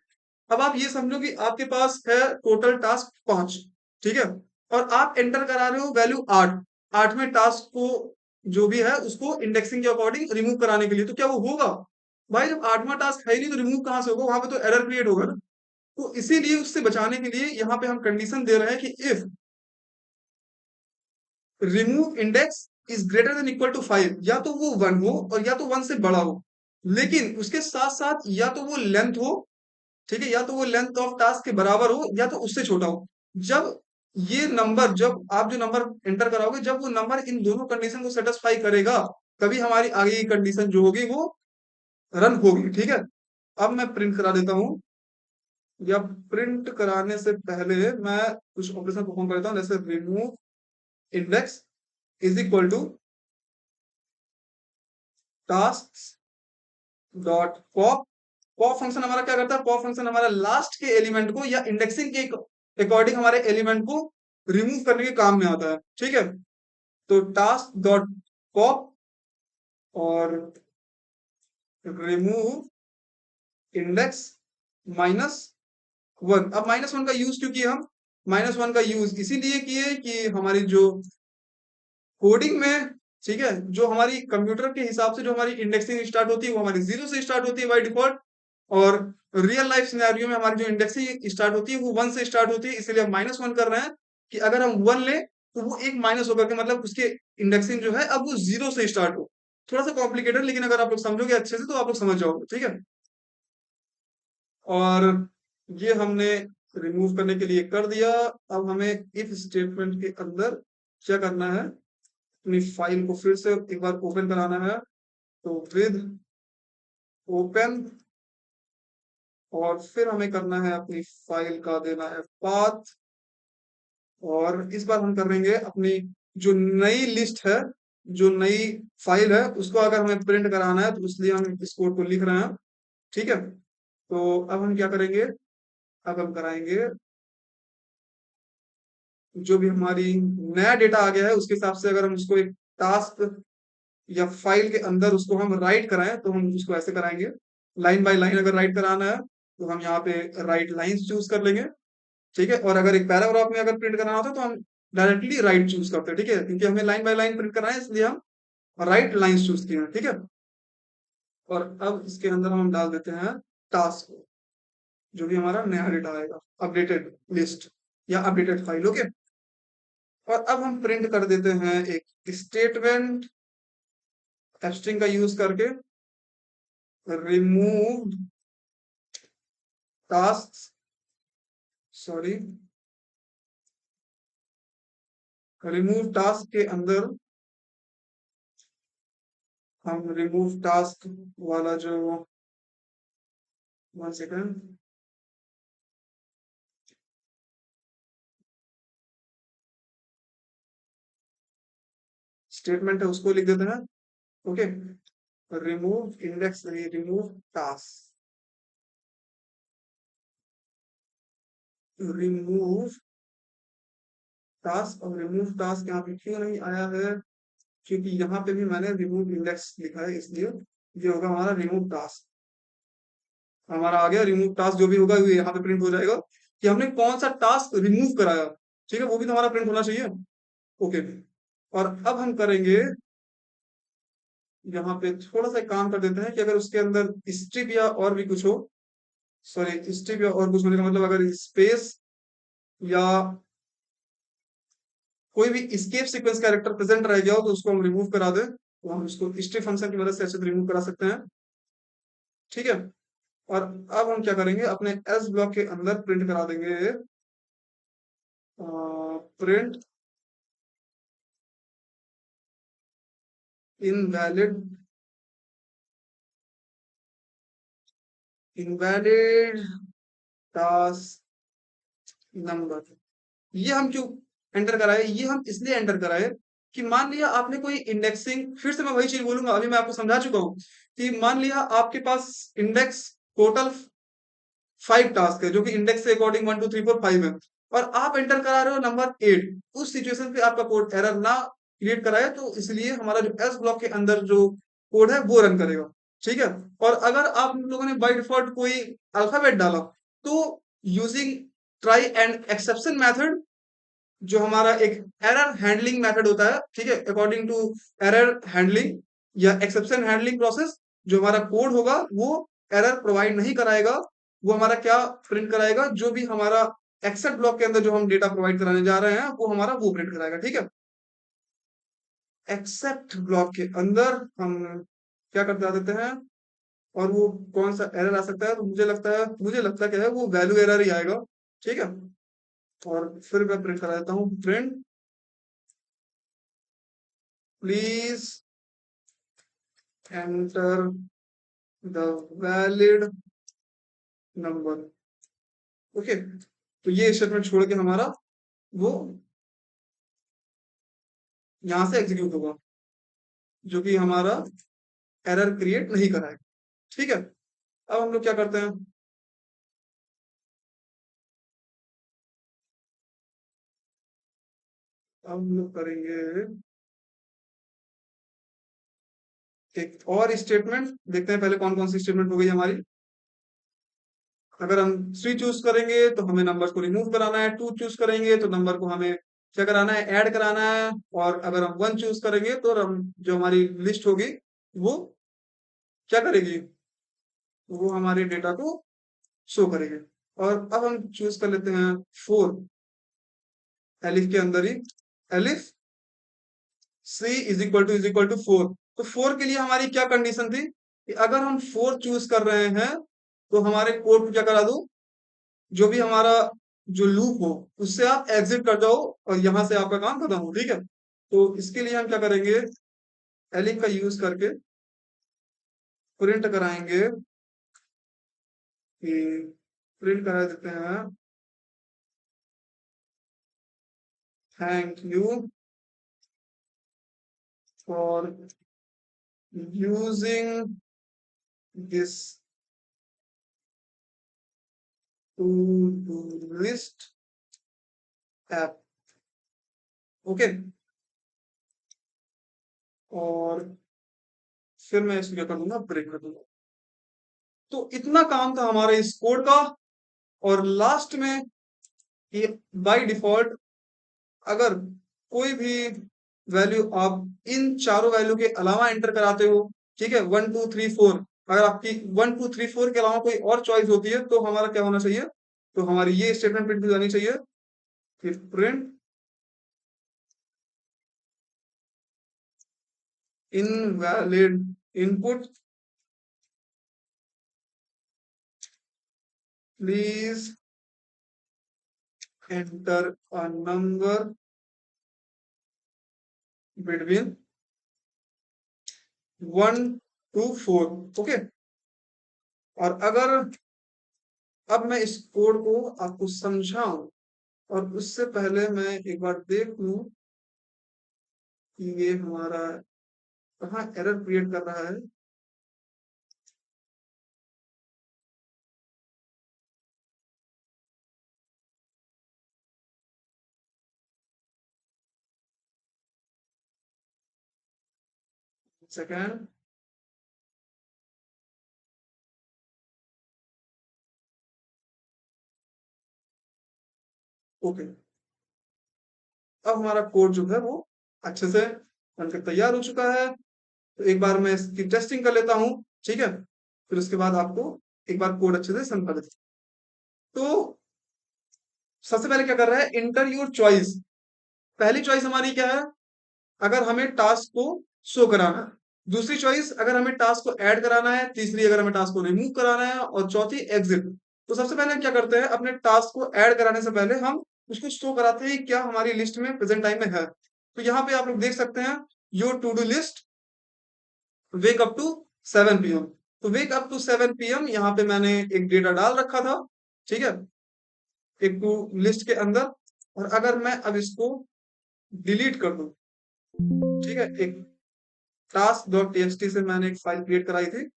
अब आप ये समझो कि आपके पास है टोटल टास्क 5, ठीक है। और आप एंटर करा रहे हो वैल्यू 8, 8वें टास्क को जो भी है उसको इंडेक्सिंग के अकॉर्डिंग रिमूव कराने के लिए। तो क्या वो होगा? भाई जब 8वां टास्क है ही नहीं तो रिमूव कहां से होगा, वहां पे तो एरर क्रिएट होगा ना। तो इसीलिए उससे बचाने के लिए यहाँ पे हम कंडीशन दे रहे हैं कि if remove index is greater than equal to 5, या तो वो 1 हो और या तो 1 से बड़ा हो, लेकिन उसके साथ साथ या तो वो लेंथ हो, ठीक है, या तो वो लेंथ ऑफ टास्क के बराबर हो या तो उससे छोटा हो। जब ये नंबर, जब आप जो नंबर एंटर कराओगे, जब वो नंबर इन दोनों कंडीशन को सेटिस्फाई करेगा, तभी हमारी आगे की कंडीशन जो होगी वो रन होगी, ठीक है। अब मैं प्रिंट करा देता हूँ, या प्रिंट कराने से पहले मैं कुछ ऑपरेशन परफॉर्म करता हूँ, जैसे remove index is equal to task dot pop. Pop function हमारा क्या करता है? पॉप फंक्शन हमारा लास्ट के एलिमेंट को या इंडेक्सिंग के अकॉर्डिंग हमारे एलिमेंट को रिमूव करने के काम में आता है, ठीक है। तो टास्क डॉट पॉप और रिमूव इंडेक्स माइनस वन। अब माइनस वन का यूज क्यों किया हम? माइनस वन का यूज इसीलिए किए कि हमारी जो कोडिंग में, ठीक है, जो हमारी कंप्यूटर के हिसाब से जो हमारी इंडेक्सिंग स्टार्ट होती है वो हमारी जीरो से स्टार्ट होती है बाय डिफॉल्ट, और रियल लाइफ सिनेरियो में हमारी जो इंडेक्सिंग स्टार्ट होती है वो वन से स्टार्ट होती है। इसलिए हम माइनस वन कर रहे हैं कि अगर हम वन लें तो वो एक माइनस होकर के, मतलब उसके इंडेक्सिंग जो है अब वो जीरो से स्टार्ट हो। थोड़ा सा कॉम्प्लिकेटेड, लेकिन अगर आप लोग समझोगे अच्छे से तो आप लोग समझ जाओगे, ठीक है। और ये हमने रिमूव करने के लिए कर दिया। अब हमें इफ स्टेटमेंट के अंदर क्या करना है? अपनी फाइल को फिर से एक बार ओपन कराना है। तो विद ओपन, और फिर हमें करना है अपनी फाइल का देना है पाथ, और इस बार हम करेंगे अपनी जो नई लिस्ट है, जो नई फाइल है उसको अगर हमें प्रिंट कराना है तो इसलिए हम इस कोड को लिख रहे हैं, ठीक है। तो अब हम क्या करेंगे? अब हम कराएंगे जो भी हमारी नया डेटा आ गया है उसके हिसाब से, अगर हम उसको एक टास्क या फाइल के अंदर उसको हम राइट कराएं तो हम उसको ऐसे कराएंगे। लाइन बाय लाइन अगर राइट कराना है तो हम यहाँ पे राइट लाइंस चूज कर लेंगे, ठीक है। और अगर एक पैराग्राफ में अगर प्रिंट कराना होता है तो हम डायरेक्टली राइट चूज करते हैं, ठीक है, क्योंकि हमें लाइन बाय लाइन प्रिंट करना है इसलिए हम राइट लाइंस चूज किए हैं, ठीक है। और अब इसके अंदर हम डाल देते हैं टास्क, जो भी हमारा नया डेटा आएगा, अपडेटेड लिस्ट या अपडेटेड फाइल, ओके। और अब हम प्रिंट कर देते हैं एक स्टेटमेंट स्ट्रिंग का यूज करके, remove task, sorry, remove task के अंदर हम रिमूव टास्क वाला जो, वन सेकेंड, स्टेटमेंट है उसको लिख देते हैं, okay. Remove index, remove task, remove task. और रिमूव टास्क यहाँ पे क्यों नहीं आया है? क्योंकि यहाँ पे भी मैंने रिमूव इंडेक्स लिखा है, इसलिए ये होगा हमारा रिमूव टास्क। हमारा आ गया रिमूव टास्क, जो भी होगा वो यहाँ पे प्रिंट हो जाएगा कि हमने कौन सा टास्क रिमूव कराया, ठीक है, वो भी तो हमारा प्रिंट होना चाहिए, ओके। और अब हम करेंगे यहाँ पे थोड़ा सा काम कर देते हैं कि अगर उसके अंदर स्ट्रिप या और भी कुछ हो, सॉरी, स्ट्रिप या और कुछ होने का मतलब अगर स्पेस या कोई भी escape सीक्वेंस कैरेक्टर प्रेजेंट रह गया हो तो उसको हम रिमूव करा दें, तो हम उसको स्ट्रिप फंक्शन की मदद से अच्छे से रिमूव करा सकते हैं, ठीक है। और अब हम क्या करेंगे? अपने एल्स ब्लॉक के अंदर प्रिंट करा देंगे, print invalid, invalid task number. ये हम क्यों एंटर कराए? ये हम इसलिए एंटर कराए कि मान लिया आपने कोई इंडेक्सिंग, फिर से मैं वही चीज बोलूंगा, अभी मैं आपको समझा चुका हूं कि मान लिया आपके पास इंडेक्स टोटल 5 टास्क है, जो कि इंडेक्स से अकॉर्डिंग 1 2 3 4 5 है, और आप एंटर करा रहे हो नंबर 8। उस सिचुएशन पे आपका कोड एरर ना क्रिएट कराए, तो इसलिए हमारा जो एल्स ब्लॉक के अंदर जो कोड है वो रन करेगा, ठीक है। और अगर आप लोगों ने बाय डिफॉल्ट कोई अल्फाबेट डाला तो using try and exception method, जो हमारा एक एरर हैंडलिंग मेथड होता है, ठीक है, अकॉर्डिंग टू एरर हैंडलिंग या एक्सेप्शन हैंडलिंग प्रोसेस, जो हमारा कोड होगा वो एरर प्रोवाइड नहीं कराएगा। वो हमारा क्या प्रिंट कराएगा? जो भी हमारा एक्सेप्ट ब्लॉक के अंदर जो हम डेटा प्रोवाइड कराने जा रहे हैं वो हमारा वो प्रिंट कराएगा, ठीक है। एक्सेप्ट ब्लॉक के अंदर हम क्या कर देते हैं, और वो कौन सा एरर आ सकता है? तो मुझे लगता क्या है, वो वैल्यू एरर ही आएगा, ठीक है। और फिर मैं प्रिंट करा देता हूँ, print please enter the valid number. Okay, तो ये स्टेटमेंट छोड़ के हमारा वो यहाँ से एग्जीक्यूट होगा, जो कि हमारा एरर क्रिएट नहीं कराएगा। ठीक है, अब हम लोग क्या करते हैं, अब हम लोग करेंगे एक और स्टेटमेंट, देखते हैं पहले कौन कौन सी स्टेटमेंट हो गई हमारी। अगर हम 3 चूज करेंगे तो हमें नंबर को रिमूव कराना है, 2 चूज करेंगे तो नंबर को हमें क्या कराना है, ऐड कराना है, और अगर हम 1 चूज करेंगे तो हम जो हमारी लिस्ट होगी वो क्या करेगी, वो हमारे डेटा को शो करेगी। और अब हम चूज कर लेते हैं 4, एलिफ के अंदर ही, elif C is equal to 4। तो 4 के लिए हमारी क्या कंडीशन थी कि अगर हम 4 चूज कर रहे हैं तो हमारे कोड को क्या करा दो, जो भी हमारा जो लूप हो उससे आप एग्जिट कर जाओ और यहां से आपका काम खत्म हो। ठीक है, तो इसके लिए हम क्या करेंगे, एलिफ का यूज करके प्रिंट कराएंगे कि प्रिंट करा देते हैं, thank you for using this to do list app. Okay, और फिर मैं इसको क्या कर दूंगा, ब्रेक कर दूंगा। तो इतना काम था हमारे इस कोड का। और लास्ट में ये बाय डिफॉल्ट अगर कोई भी वैल्यू आप इन चारों वैल्यू के अलावा एंटर कराते हो, ठीक है, 1 2 3 4, अगर आपकी 1 2 3 4 के अलावा कोई और चॉइस होती है तो हमारा क्या होना चाहिए, तो हमारी ये स्टेटमेंट प्रिंट हो जानी चाहिए, फिर print invalid input, please enter a number between 1 to 4। Okay, और अगर अब मैं इस कोड को आपको समझाऊं और उससे पहले मैं एक बार देख लूं कि ये हमारा कहाँ एरर क्रिएट कर रहा है। सेकेंड, ओके, अब हमारा कोड जो है वो अच्छे से बनकर तैयार हो चुका है। तो एक बार मैं इसकी टेस्टिंग कर लेता हूँ, ठीक है, फिर उसके बाद आपको एक बार कोड अच्छे से समझा देता हूं। तो सबसे पहले क्या कर रहा है, इंटर योर चॉइस। पहली चॉइस हमारी क्या है, अगर हमें टास्क को शो कराना है, दूसरी चॉइस अगर हमें टास्क को ऐड कराना है, तीसरी अगर हमें टास्क को रिमूव कराना है, और चौथी एग्जिट। तो सबसे पहले हम क्या करते हैं, अपने टास्क को ऐड कराने से पहले हम उसको शो कराते हैं क्या हमारी लिस्ट में प्रेजेंट टाइम में है। तो यहाँ पे आप लोग देख सकते हैं, your to do list wake up to 7 PM। तो वेक अप टू 7 PM यहाँ पे मैंने एक डेटा डाल रखा था, ठीक है, एक टू लिस्ट के अंदर। और अगर मैं अब इसको डिलीट कर दूं, ठीक है, एक टास्क डॉट टीएक्सटी से मैंने एक फाइल क्रिएट कराई थी,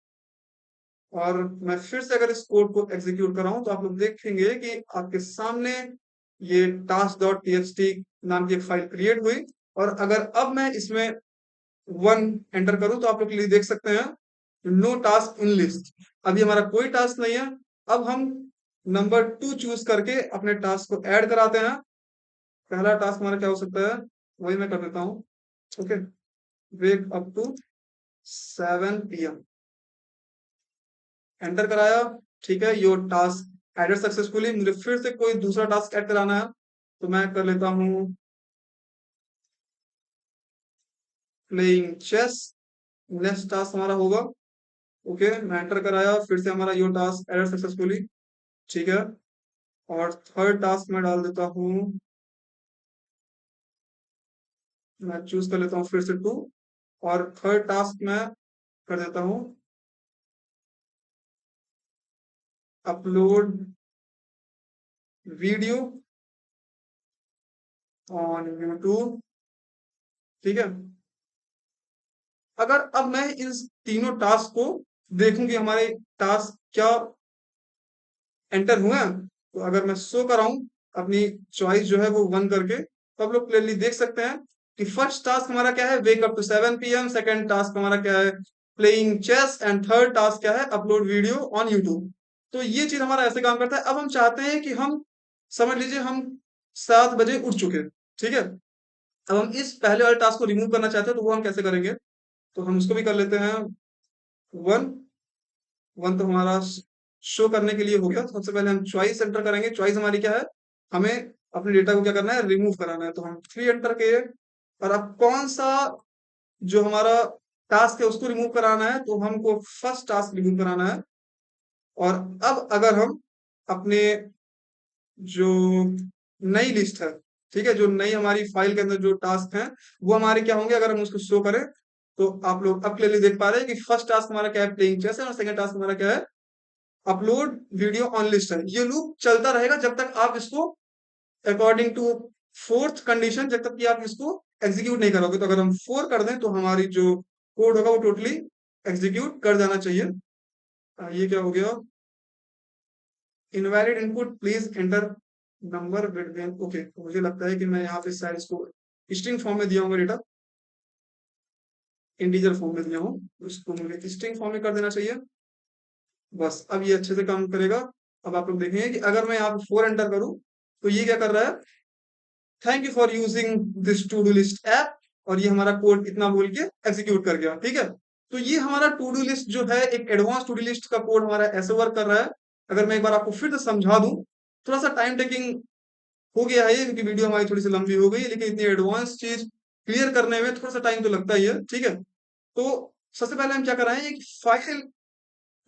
और मैं फिर से अगर इस कोड को एग्जीक्यूट कराऊं तो आप लोग देखेंगे कि आपके सामने ये टास्क डॉट टीएक्सटी नाम की एक फाइल क्रिएट हुई। और अगर अब मैं इसमें 1 एंटर करूं तो आप लोग देख सकते हैं नो टास्क इन लिस्ट, अभी हमारा कोई टास्क नहीं है। अब हम नंबर 2 चूज करके अपने टास्क को ऐड कराते हैं। पहला टास्क हमारा क्या हो सकता है, वही मैं कर देता हूँ। Okay, wake up to 7 PM, enter कराया, ठीक है, योर टास्क एडेड सक्सेसफुली। मुझे फिर से कोई दूसरा टास्क ऐड कराना है, तो मैं कर लेता हूँ प्लेइंग चेस, नेक्स्ट टास्क हमारा होगा। ओके, मैं एंटर कराया, फिर से हमारा योर टास्क एडेड सक्सेसफुली, ठीक है, और थर्ड टास्क में डाल देता हूँ, मैं चूज कर लेता हूँ फिर से 2, और थर्ड टास्क में कर देता हूँ अपलोड वीडियो ऑन यूट्यूब। ठीक है, अगर अब मैं इन तीनों टास्क को देखूं कि हमारे टास्क क्या एंटर हुए हैं, तो अगर मैं शो कराऊं अपनी चॉइस जो है वो वन करके, तो आप लोग क्लियरली देख सकते हैं कि फर्स्ट टास्क हमारा क्या है, wake up to 7 PM। Second task हमारा क्या है, playing chess. And third task क्या है, अपलोड वीडियो ऑन यूट्यूब। तो ये चीज हमारा ऐसे काम करता है। अब हम चाहते हैं कि हम समझ लीजिए हम 7 बजे उठ चुके हैं, ठीक है, अब हम इस पहले वाले टास्क को रिमूव करना चाहते हैं, तो वो हम कैसे करेंगे, तो हम उसको भी कर लेते हैं वन। वन तो हमारा शो करने के लिए हो गया। तो सबसे पहले हम चॉइस एंटर करेंगे। चॉइस हमारी क्या है, हमें अपने डेटा को क्या करना है, रिमूव कराना है। तो हम 3 एंटर किए, और अब कौन सा जो हमारा टास्क है उसको रिमूव कराना है, तो हमको फर्स्ट टास्क रिमूव कराना है। और अब अगर हम अपने जो नई लिस्ट है, ठीक है, जो नई हमारी फाइल के अंदर जो टास्क है वो हमारे क्या होंगे, अगर हम उसको शो करें, तो आप लोग अब क्लियरली देख पा रहे हैं कि फर्स्ट टास्क हमारा क्या है, प्लेइंग चेस है, और सेकंड टास्क हमारा क्या है, अपलोड वीडियो ऑन लिस्ट है। ये लूप चलता रहेगा जब तक आप इसको अकॉर्डिंग टू फोर्थ कंडीशन, जब तक कि आप इसको एग्जीक्यूट नहीं करोगे। तो अगर हम 4 कर दें, तो हमारी जो कोड होगा वो टोटली एग्जीक्यूट कर जाना चाहिए। ये क्या हो गया, invalid input, please enter number between. Okay, तो मुझे लगता है कि मैं यहाँ पे शायद इसको स्ट्रिंग फॉर्म में दिया हूँ डेटा, इंटीजर फॉर्म में दिया हूँ, उसको मुझे स्ट्रिंग फॉर्म में कर देना चाहिए। बस अब ये अच्छे से काम करेगा। अब आप लोग देखेंगे कि अगर मैं यहाँ पे 4 एंटर करूं, तो ये क्या कर रहा है, thank you for using this to do list app, और ये हमारा कोड इतना बोल के एग्जीक्यूट कर गया। ठीक है, तो ये हमारा टू डू लिस्ट जो है, एक एडवांस टू डू लिस्ट का कोड हमारा ऐसे वर्क कर रहा है। अगर मैं एक बार आपको फिर से समझा दूं, थोड़ा सा टाइम टेकिंग हो गया है ये, क्योंकि वीडियो हमारी थोड़ी सी लंबी हो गई, लेकिन इतनी एडवांस चीज क्लियर करने में थोड़ा सा टाइम तो लगता ही है। ठीक है, तो सबसे पहले हम क्या कर रहे हैं, एक फाइल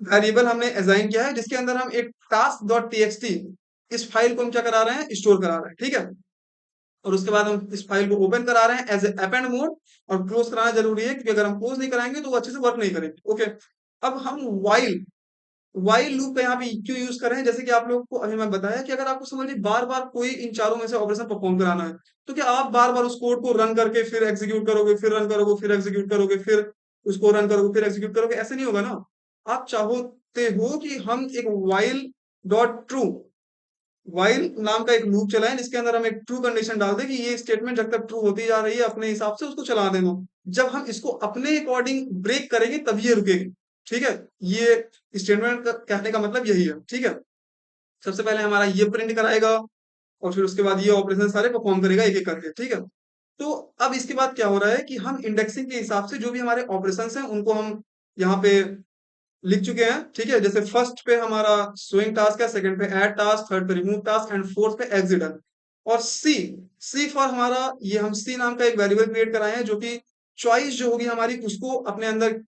वेरिएबल हमने असाइन किया है, जिसके अंदर हम एक टास्क डॉट टीएक्सटी, इस फाइल को हम क्या करा रहे हैं, स्टोर करा रहे हैं। ठीक है, और उसके बाद हम इस फाइल को ओपन करा रहे हैं एज अपेंड मोड, और क्लोज कराना जरूरी है, क्योंकि अगर हम क्लोज नहीं कराएंगे तो वो अच्छे से वर्क नहीं करेंगे। ओके, अब हम वाइल वाइल लूप का यहाँ पे क्यों यूज कर रहे हैं, जैसे कि आप लोगों को अभी मैं बताया कि अगर आपको समझिए बार बार कोई इन चारों में से ऑपरेशन परफॉर्म कराना है, तो क्या आप बार बार उस कोड को रन करके फिर एग्जीक्यूट करोगे, फिर रन करोगे, फिर एग्जीक्यूट करोगे, फिर उसको रन करोगे, फिर एग्जीक्यूट करोगे, ऐसे नहीं होगा ना। आप चाहते हो कि हम एक वाइल डॉट ट्रू, वाइल नाम का एक लूप चलाएं, जिसके अंदर हम एक ट्रू कंडीशन डाल दें कि ये स्टेटमेंट जब तक ट्रू होती जा रही है, अपने हिसाब से उसको चला देना। जब हम इसको अपने अकॉर्डिंग ब्रेक करेंगे तब ये रुकेगी। ठीक है, ये स्टेटमेंट का कहने का मतलब यही है। ठीक है, सबसे पहले हमारा ये प्रिंट कराएगा, और फिर उसके बाद ये ऑपरेशन सारे परफॉर्म करेगा एक एक करके। ठीक है, तो अब इसके बाद क्या हो रहा है कि हम इंडेक्सिंग के हिसाब से जो भी हमारे ऑपरेशन हैं उनको हम यहाँ पे लिख चुके हैं। ठीक है, जैसे फर्स्ट पे हमारा स्विंग टास्क है, सेकंड पे ऐड टास्क, थर्ड पे रिमूव टास्क, एंड फोर्थ पे एग्जिट। और सी, सी फॉर हमारा, ये हम सी नाम का एक वेरिएबल क्रिएट कराए हैं, जो कि चॉइस जो होगी हमारी उसको अपने अंदर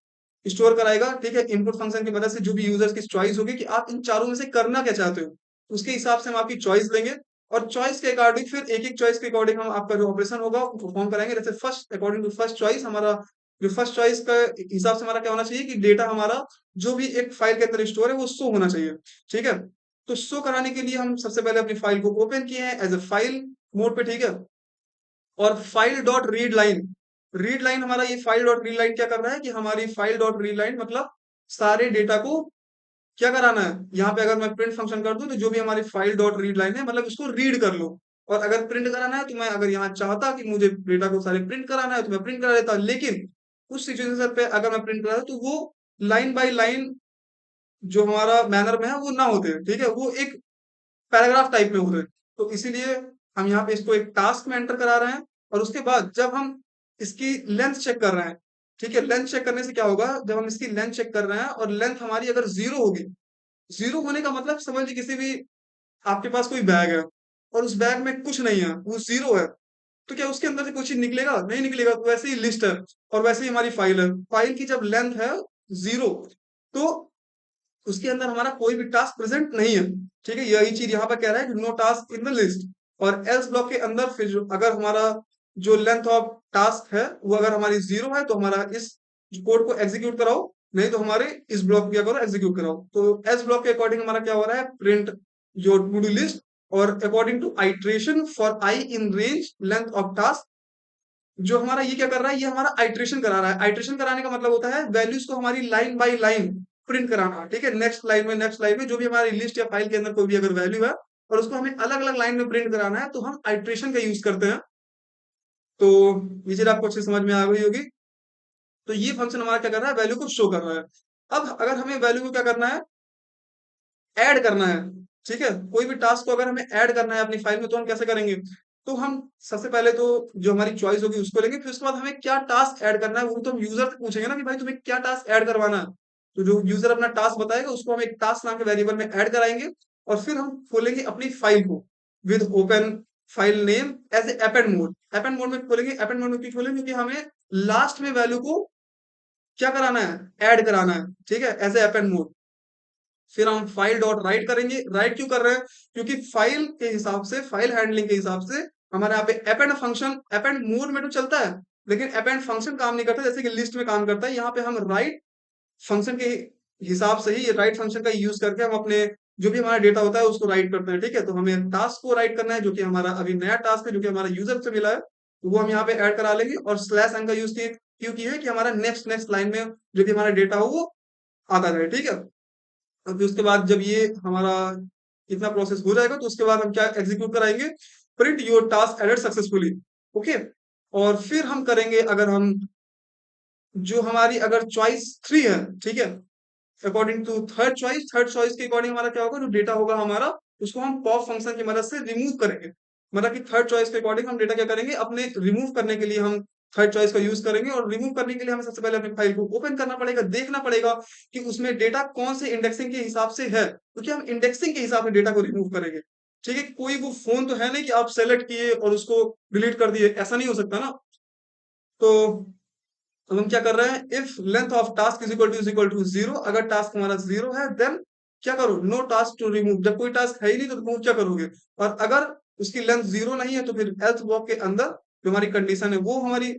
स्टोर कराएगा। ठीक है, इनपुट फंक्शन की मदद से जो भी यूजर्स की चॉइस होगी कि आप इन चारों में से करना क्या चाहते हो, उसके हिसाब से हम आपकी चॉइस लेंगे, और चॉइस के अकॉर्डिंग फिर एक एक चॉइस के अकॉर्डिंग हम आपका जो ऑपरेशन होगा वो परफॉर्म करेंगे। जैसे first, according to first choice, हमारा जो फर्स्ट चॉइस का हिसाब से हमारा क्या होना चाहिए कि डेटा हमारा जो भी एक फाइल के अंदर स्टोर है वो शो होना चाहिए। ठीक है, तो शो कराने के लिए हम सबसे पहले अपनी फाइल को ओपन किए हैं एज ए फाइल मोड पे। ठीक है, और file dot read line, read line हमारा, ये फाइल डॉट रीड लाइन क्या कर रहा है कि हमारी फाइल डॉट रीड लाइन मतलब सारे डेटा को क्या कराना है। यहाँ पे अगर मैं प्रिंट फंक्शन कर दूं, तो जो भी हमारी फाइल डॉट रीड लाइन है मतलब उसको रीड कर लो। और अगर प्रिंट कराना है, तो मैं अगर यहाँ चाहता कि मुझे डेटा को सारे प्रिंट कराना है, तो मैं प्रिंट करा देता, लेकिन उस सिचुएशन पे अगर मैं प्रिंट करा तो वो लाइन बाय लाइन जो हमारा मैनर में है वो ना होते हैं। ठीक है, वो एक पैराग्राफ टाइप में होते हैं। तो इसीलिए हम यहाँ पे इसको एक टास्क में एंटर करा रहे हैं, और उसके बाद जब हम इसकी लेंथ चेक कर रहे हैं, ठीक है, लेंथ चेक करने से क्या होगा, जब हम इसकी लेंथ चेक कर रहे हैं और लेंथ हमारी अगर 0 होगी, 0 होने का मतलब समझ लीजिए किसी भी, आपके पास कोई बैग है और उस बैग में कुछ नहीं है, वो 0 है, तो क्या उसके अंदर से कुछ निकलेगा, नहीं निकलेगा। तो वैसे ही लिस्ट है, और वैसे ही हमारी फाइल है, फाइल की जब लेंथ है 0, तो उसके अंदर हमारा कोई भी टास्क प्रेजेंट नहीं है। ठीक है, यही चीज यहाँ पर कह रहा है कि no task in the list. और एल्स ब्लॉक के अंदर फिर अगर हमारा जो लेंथ ऑफ टास्क है वो अगर हमारी 0 है, तो हमारा इस कोड को एग्जीक्यूट कराओ, नहीं तो हमारे इस ब्लॉक क्या करो एग्जीक्यूट कराओ। तो एस ब्लॉक के अकॉर्डिंग हमारा क्या हो रहा है, print your to do list और according to iteration for I in range length of task. जो हमारा ये क्या कर रहा है, ये हमारा आइट्रेशन करा रहा है। आइट्रेशन कराने का मतलब होता है वैल्यूज को हमारी लाइन बाय लाइन प्रिंट कराना, ठीक है, नेक्स्ट लाइन में जो भी हमारी लिस्ट या फाइल के अंदर कोई भी अगर वैल्यू है और उसको हमें अलग अलग लाइन में प्रिंट कराना है तो हम आइट्रेशन का यूज करते हैं। तो ये चीज आपको अच्छी समझ में आ गई होगी। तो ये फंक्शन हमारा क्या कर रहा है, वैल्यू को शो कर रहा है। अब अगर हमें वैल्यू को क्या करना है, ऐड करना है, ठीक है, कोई भी टास्क को अगर हमें ऐड करना है अपनी फाइल में तो हम कैसे करेंगे। तो हम सबसे पहले तो जो हमारी चॉइस होगी उसको लेंगे, फिर उसके बाद हमें क्या टास्क ऐड करना है वो तो हम यूजर से पूछेंगे ना कि भाई तुम्हें क्या टास्क ऐड करवाना है। तो जो यूजर अपना टास्क बताएगा उसको हम एक टास्क नाम के वेरिएबल में ऐड कराएंगे और फिर हम खोलेंगे अपनी फाइल को with open file name as a append mode. Append mode में खोलेंगे, अपेंड मोड में क्यों खोलेंगे, क्योंकि हमें लास्ट में वैल्यू को क्या कराना है, ऐड कराना है, ठीक है, एज ए अपेंड मोड। फिर हम फाइल डॉट राइट करेंगे। राइट क्यों कर रहे हैं, क्योंकि फाइल के हिसाब से, फाइल हैंडलिंग के हिसाब से हमारे यहाँ पे अपेंड फंक्शन अपेंड मोड में तो चलता है लेकिन अपेंड फंक्शन काम नहीं करता जैसे कि लिस्ट में काम करता है। यहाँ पे हम राइट फंक्शन के हिसाब से ही, ये राइट फंक्शन का यूज करके हम अपने जो भी हमारा डेटा होता है उसको राइट करते हैं, ठीक है। तो हमें टास्क को राइट करना है जो कि हमारा अभी नया टास्क है जो कि हमारा यूजर से मिला है, तो वो हम यहाँ पे ऐड करा लेंगे। और स्लैश एन का यूज क्यों किया है कि हमारा नेक्स्ट नेक्स्ट लाइन में जो भी हमारा डेटा हो वो आता रहे, ठीक है। और फिर उसके बाद जब ये हमारा इतना प्रोसेस हो जाएगा तो उसके बाद हम क्या एग्जीक्यूट कराएंगे, print your task added successfully, okay. और फिर हम करेंगे, अगर हम जो हमारी अगर चॉइस 3 है, ठीक है, अकॉर्डिंग टू थर्ड चॉइस के अकॉर्डिंग हमारा क्या होगा, जो डेटा होगा हमारा उसको हम पॉप फंक्शन की मदद से रिमूव करेंगे। मतलब कि थर्ड चॉइस के अकॉर्डिंग हम डेटा क्या करेंगे, अपने रिमूव करने के लिए हम थर्ड चॉइस का यूज करेंगे। और रिमूव करने के लिए हमें सबसे पहले अपनी फाइल को ओपन करना पड़ेगा, देखना पड़ेगा कि उसमें डेटा कौन से इंडेक्सिंग के हिसाब से है, क्योंकि हम इंडेक्सिंग के हिसाब से डेटा को रिमूव करेंगे, ठीक है। कोई वो फोन तो है नहीं कि आप सेलेक्ट किए और उसको डिलीट कर दिए, ऐसा नहीं हो सकता ना। तो अब हम क्या कर रहे हैं, if length of task is equal to 0, अगर टास्क हमारा 0 है देन क्या करो, नो टास्क टू रिमूव। जब कोई टास्क है ही नहीं तो रिमूव क्या करोगे। और अगर उसकी लेंथ 0 नहीं है तो फिर एल्स ब्लॉक के अंदर जो हमारी कंडीशन है वो हमारी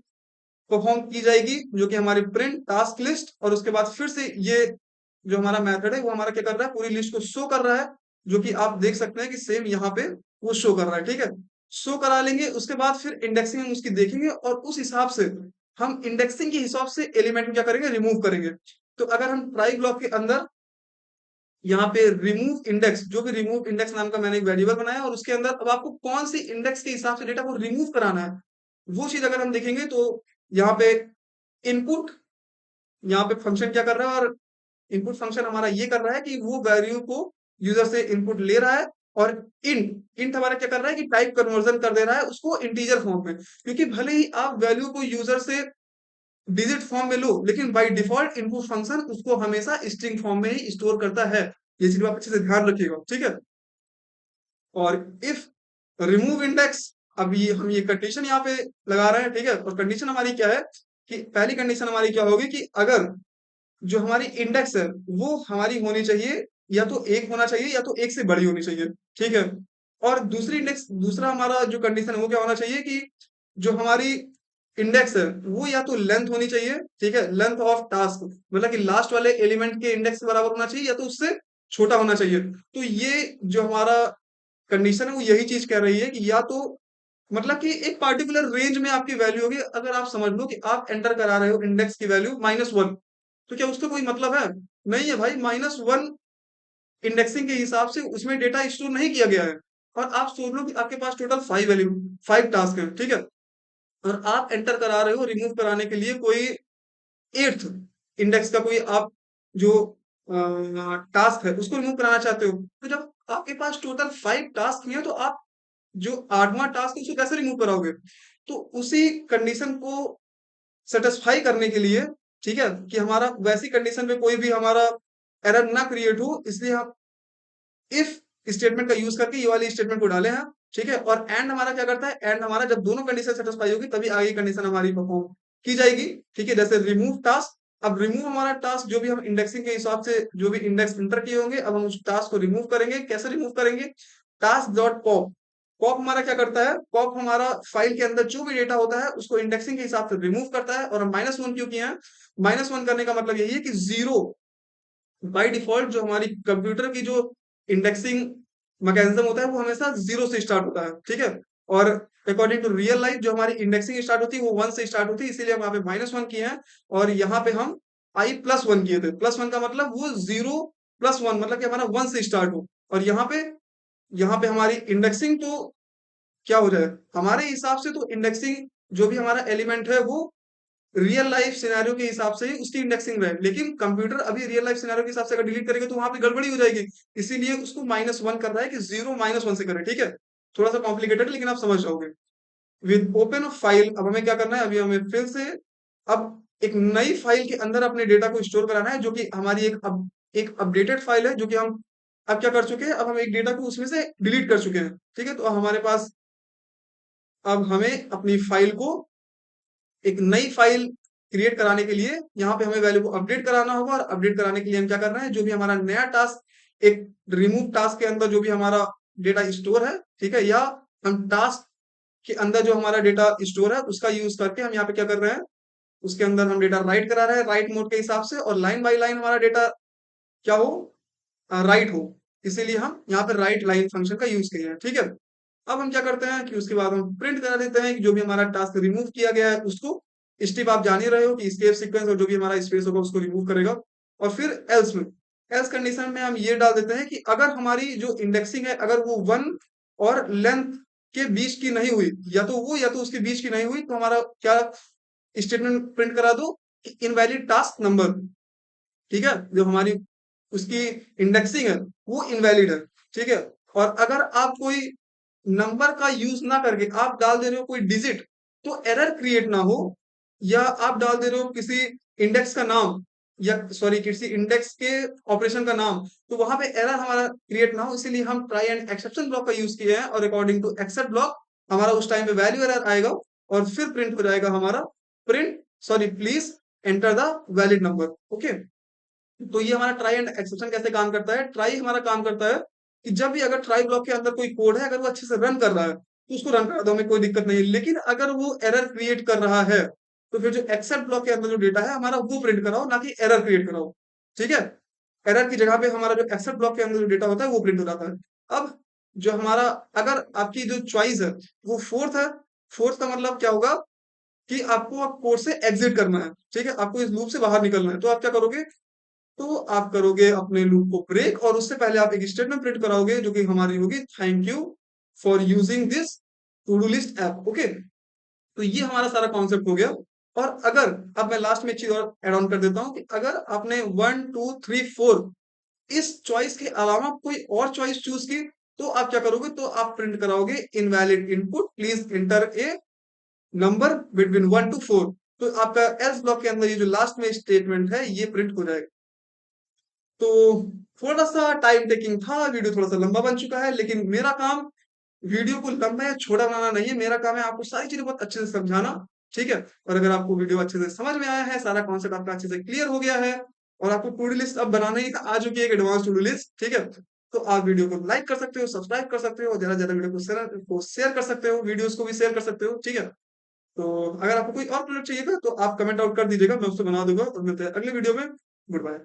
परफॉर्म की जाएगी, जो कि हमारी प्रिंट टास्क लिस्ट। और उसके बाद फिर से ये जो हमारा मेथड है वो हमारा क्या कर रहा है, पूरी लिस्ट को शो कर रहा है, जो कि आप देख सकते हैं कि सेम यहाँ पे वो शो कर रहा है, ठीक है। शो करा लेंगे, उसके बाद फिर इंडेक्सिंग हम उसकी देखेंगे और उस हिसाब से हम इंडेक्सिंग के हिसाब से एलिमेंट क्या करेंगे, रिमूव करेंगे। तो अगर हम ट्राई ब्लॉक के अंदर यहाँ पे रिमूव इंडेक्स, जो भी रिमूव इंडेक्स नाम का मैंने एक वेरिएबल बनाया और उसके अंदर अब आपको कौन सी इंडेक्स के हिसाब से डेटा को रिमूव कराना है वो चीज अगर हम देखेंगे तो यहाँ पे इनपुट, यहाँ पे फंक्शन क्या कर रहा है, और इनपुट फंक्शन हमारा ये कर रहा है कि वो वैल्यू को यूजर से इनपुट ले रहा है। और इंट इंट हमारा क्या कर रहा है कि टाइप कन्वर्जन कर दे रहा है उसको इंटीजर फॉर्म में, क्योंकि भले ही आप वैल्यू को यूजर से डिजिट फॉर्म में लो लेकिन बाय डिफॉल्ट इनपुट फंक्शन उसको हमेशा स्ट्रिंग फॉर्म में ही स्टोर करता है। ये चीज आप अच्छे से ध्यान रखिएगा, ठीक है। और इफ रिमूव इंडेक्स, अब ये हम ये कंडीशन यहाँ पे लगा रहे हैं, ठीक है। और कंडीशन हमारी क्या है कि पहली कंडीशन हमारी क्या होगी कि अगर जो हमारी इंडेक्स है वो हमारी होनी चाहिए या तो एक होना चाहिए या तो एक से बड़ी होनी चाहिए, ठीक है। और दूसरी इंडेक्स, दूसरा हमारा जो कंडीशन है वो क्या होना चाहिए कि जो हमारी इंडेक्स है वो या तो लेंथ होनी चाहिए, ठीक है, लेंथ ऑफ टास्क, मतलब कि लास्ट वाले एलिमेंट के इंडेक्स के बराबर होना चाहिए या तो उससे छोटा होना चाहिए। तो ये जो हमारा कंडीशन है वो यही चीज कह रही है कि या तो मतलब कि एक पार्टिकुलर रेंज में आपकी वैल्यू होगी। अगर आप समझ लो कि आप एंटर करा रहे हो इंडेक्स की वैल्यू -1, तो क्या उसका कोई मतलब है, नहीं है भाई। -1 इंडेक्सिंग के हिसाब से उसमें डेटा स्टोर नहीं किया गया है। और आप सोच लो कि आपके पास टोटल 5 वैल्यू 5 टास्क है, ठीक है। और आप एंटर करा रहे हो रिमूव कराने के लिए कोई 8th इंडेक्स का कोई आप जो टास्क है उसको रिमूव कराना चाहते हो। तो जब आपके पास टोटल 5 टास्क है तो आप जो 8वां टास्क है उसको कैसे रिमूव कराओगे। तो उसी कंडीशन को सेटिस्फाई करने के लिए, ठीक है, कि हमारा वैसी कंडीशन में कोई भी हमारा एरर ना क्रिएट हो, इसलिए हम इफ स्टेटमेंट का यूज करके ये वाली स्टेटमेंट को डाले हैं, ठीक है। और एंड हमारा क्या करता है, एंड हमारा जब दोनों कंडीशन सेटिस्फाई होगी तभी आगे कंडीशन हमारी परफॉर्म की जाएगी, ठीक है। जैसे रिमूव टास्क, अब रिमूव हमारा टास्क जो भी हम इंडेक्सिंग के हिसाब से जो भी इंडेक्स इंटर किए होंगे अब हम उस टास्क को रिमूव करेंगे। कैसे रिमूव करेंगे, टास्क डॉट पॉप, पॉप हमारा क्या करता है, पॉप हमारा फाइल के अंदर जो भी डेटा होता है उसको इंडेक्सिंग के हिसाब से रिमूव करता है। और हम -1 क्यों किए हैं, -1 करने का मतलब यही है कि जीरो बाय डिफॉल्ट जो हमारी कंप्यूटर की जो इंडेक्सिंग मैकेनिज्म होता है वो हमेशा जीरो से स्टार्ट होता है, ठीक है। और अकॉर्डिंग टू रियल लाइफ जो हमारी इंडेक्सिंग स्टार्ट होती है वो 1 से स्टार्ट होती है, इसीलिए हम यहाँ पे -1 किए हैं। और यहाँ पे हम i+1 किए थे। +1 का मतलब वो 0+1 मतलब कि हमारा 1 से स्टार्ट हो। और यहाँ पे हमारी इंडेक्सिंग तो क्या हो जाए, हमारे हिसाब से तो इंडेक्सिंग जो भी हमारा एलिमेंट है वो रियल लाइफ सिनेरियो के हिसाब से ही उसकी इंडेक्सिंग रहे। लेकिन कंप्यूटर अभी रियल लाइफ सिनेरियो के हिसाब से अगर डिलीट करेगा तो वहां पे गड़बड़ी हो जाएगी, इसीलिए उसको -1 कर रहा है कि 0 -1 से करे, ठीक है। थोड़ा सा कॉम्प्लिकेटेड लेकिन आप समझ जाओगे। विद ओपन फाइल अब हमें क्या करना है, अभी हमें फिर से अब एक नई फाइल के अंदर अपने डेटा को स्टोर कराना है, जो कि हमारी एक अपडेटेड फाइल है, जो कि हम अब क्या कर चुके हैं, अब हम एक डेटा को उसमें से डिलीट कर चुके हैं, ठीक है। तो हमारे पास अब हमें अपनी फाइल को एक नई फाइल क्रिएट कराने के लिए यहाँ पे हमें वैल्यू को अपडेट कराना होगा। और अपडेट कराने के लिए हम क्या करना है, जो भी हमारा नया टास्क एक रिमूव टास्क के अंदर जो भी हमारा डेटा स्टोर है, ठीक है, या हम टास्क के अंदर जो हमारा डेटा स्टोर है उसका यूज करके हम यहाँ पे क्या कर रहे हैं, उसके अंदर हम डेटा राइट करा रहे हैं राइट मोड के हिसाब से, और लाइन बाय लाइन हमारा डेटा क्या हो, राइट हो। इसीलिए हम यहाँ पे राइट लाइन फंक्शन का यूज किए हैं, ठीक है। अब हम क्या करते हैं कि उसके बाद हम प्रिंट करा देते हैं कि जो भी हमारा टास्क रिमूव किया गया है उसको, स्टेप आप जान ही रहे हो कि स्केप सीक्वेंस और जो भी हमारा स्पेस होगा उसको रिमूव करेगा। और फिर एल्स में, एल्स कंडीशन में हम ये डाल देते हैं कि अगर हमारी जो इंडेक्सिंग है अगर वो 1 और लेंथ के बीच की नहीं हुई, या तो वो या तो उसके बीच की नहीं हुई, तो हमारा क्या स्टेटमेंट प्रिंट करा दो कि इनवैलिड टास्क नंबर, ठीक है। जो हमारी उसकी इंडेक्सिंग है वो इनवैलिड है, ठीक है। और अगर आप कोई नंबर का यूज ना करके आप डाल दे रहे हो कोई डिजिट, तो एरर क्रिएट ना हो, या आप डाल दे रहे हो किसी इंडेक्स का नाम, या सॉरी किसी इंडेक्स के ऑपरेशन का नाम, तो वहां पे एरर हमारा क्रिएट ना हो, इसीलिए हम ट्राई एंड एक्सेप्शन ब्लॉक का यूज किए हैं। और अकॉर्डिंग टू एक्सेप्ट ब्लॉक हमारा उस टाइम पे वैल्यू एरर आएगा, और फिर प्रिंट हो जाएगा हमारा print sorry please enter the valid number, okay. तो ये हमारा ट्राई एंड एक्सेप्शन कैसे काम करता है, ट्राई हमारा काम करता है कि जब भी अगर ट्राई ब्लॉक के अंदर कोई कोड है अगर वो अच्छे से रन कर रहा है तो उसको रन करा दो, हमें कोई दिक्कत नहीं है। लेकिन अगर वो एरर क्रिएट कर रहा है तो फिर जो एक्सेप्ट ब्लॉक के अंदर जो डेटा है हमारा वो प्रिंट कराओ, ना कि एरर क्रिएट कराओ, ठीक है। एरर की जगह पे हमारा जो एक्सेप्ट ब्लॉक के अंदर जो डेटा होता है वो प्रिंट हो जाता है। अब जो हमारा अगर आपकी जो चॉइस है वो फोर्थ है, फोर्थ का मतलब क्या होगा कि आपको अब कोड से एग्जिट करना है, ठीक है, आपको इस लूप से बाहर निकलना है। तो आप क्या करोगे, तो आप करोगे अपने लूप को ब्रेक, और उससे पहले आप एक स्टेटमेंट प्रिंट कराओगे जो कि हमारी होगी thank you for using this to do list app, okay. तो ये हमारा सारा कॉन्सेप्ट हो गया। और अगर अब मैं लास्ट में एक चीज और एड ऑन कर देता हूं कि अगर आपने 1 2 3 4 इस चॉइस के अलावा कोई और चॉइस चूज की, तो आप क्या करोगे, तो आप प्रिंट कराओगे invalid input please inter A number between 1 to 4। तो आपका एल्स ब्लॉक के अंदर ये जो लास्ट में स्टेटमेंट है ये प्रिंट हो जाएगा। तो थोड़ा-सा टाइम टेकिंग था, वीडियो थोड़ा-सा लंबा बन चुका है, लेकिन मेरा काम वीडियो को लंबा या छोटा बनाना नहीं है, मेरा काम है आपको सारी चीज़ें बहुत अच्छे से समझाना, ठीक है? और अगर आपको वीडियो अच्छे से समझ में आया है, सारा कॉन्सेप्ट आपका अच्छे से क्लियर हो गया है, और आपको टू डू लिस्ट अब बनाने की आ चुकी है एक एडवांस टू डू लिस्ट, ठीक है? तो आप वीडियो को लाइक कर सकते हो, सब्सक्राइब कर सकते हो, और ज़्यादा से ज़्यादा वीडियो को शेयर कर सकते हो, वीडियोज़ को भी शेयर कर सकते हो, ठीक है? तो अगर आपको कोई और प्रोडक्ट चाहिए था, तो आप कमेंट आउट कर दीजिएगा, मैं उसको बना दूँगा, और मिलते हैं अगले वीडियो में। Good bye.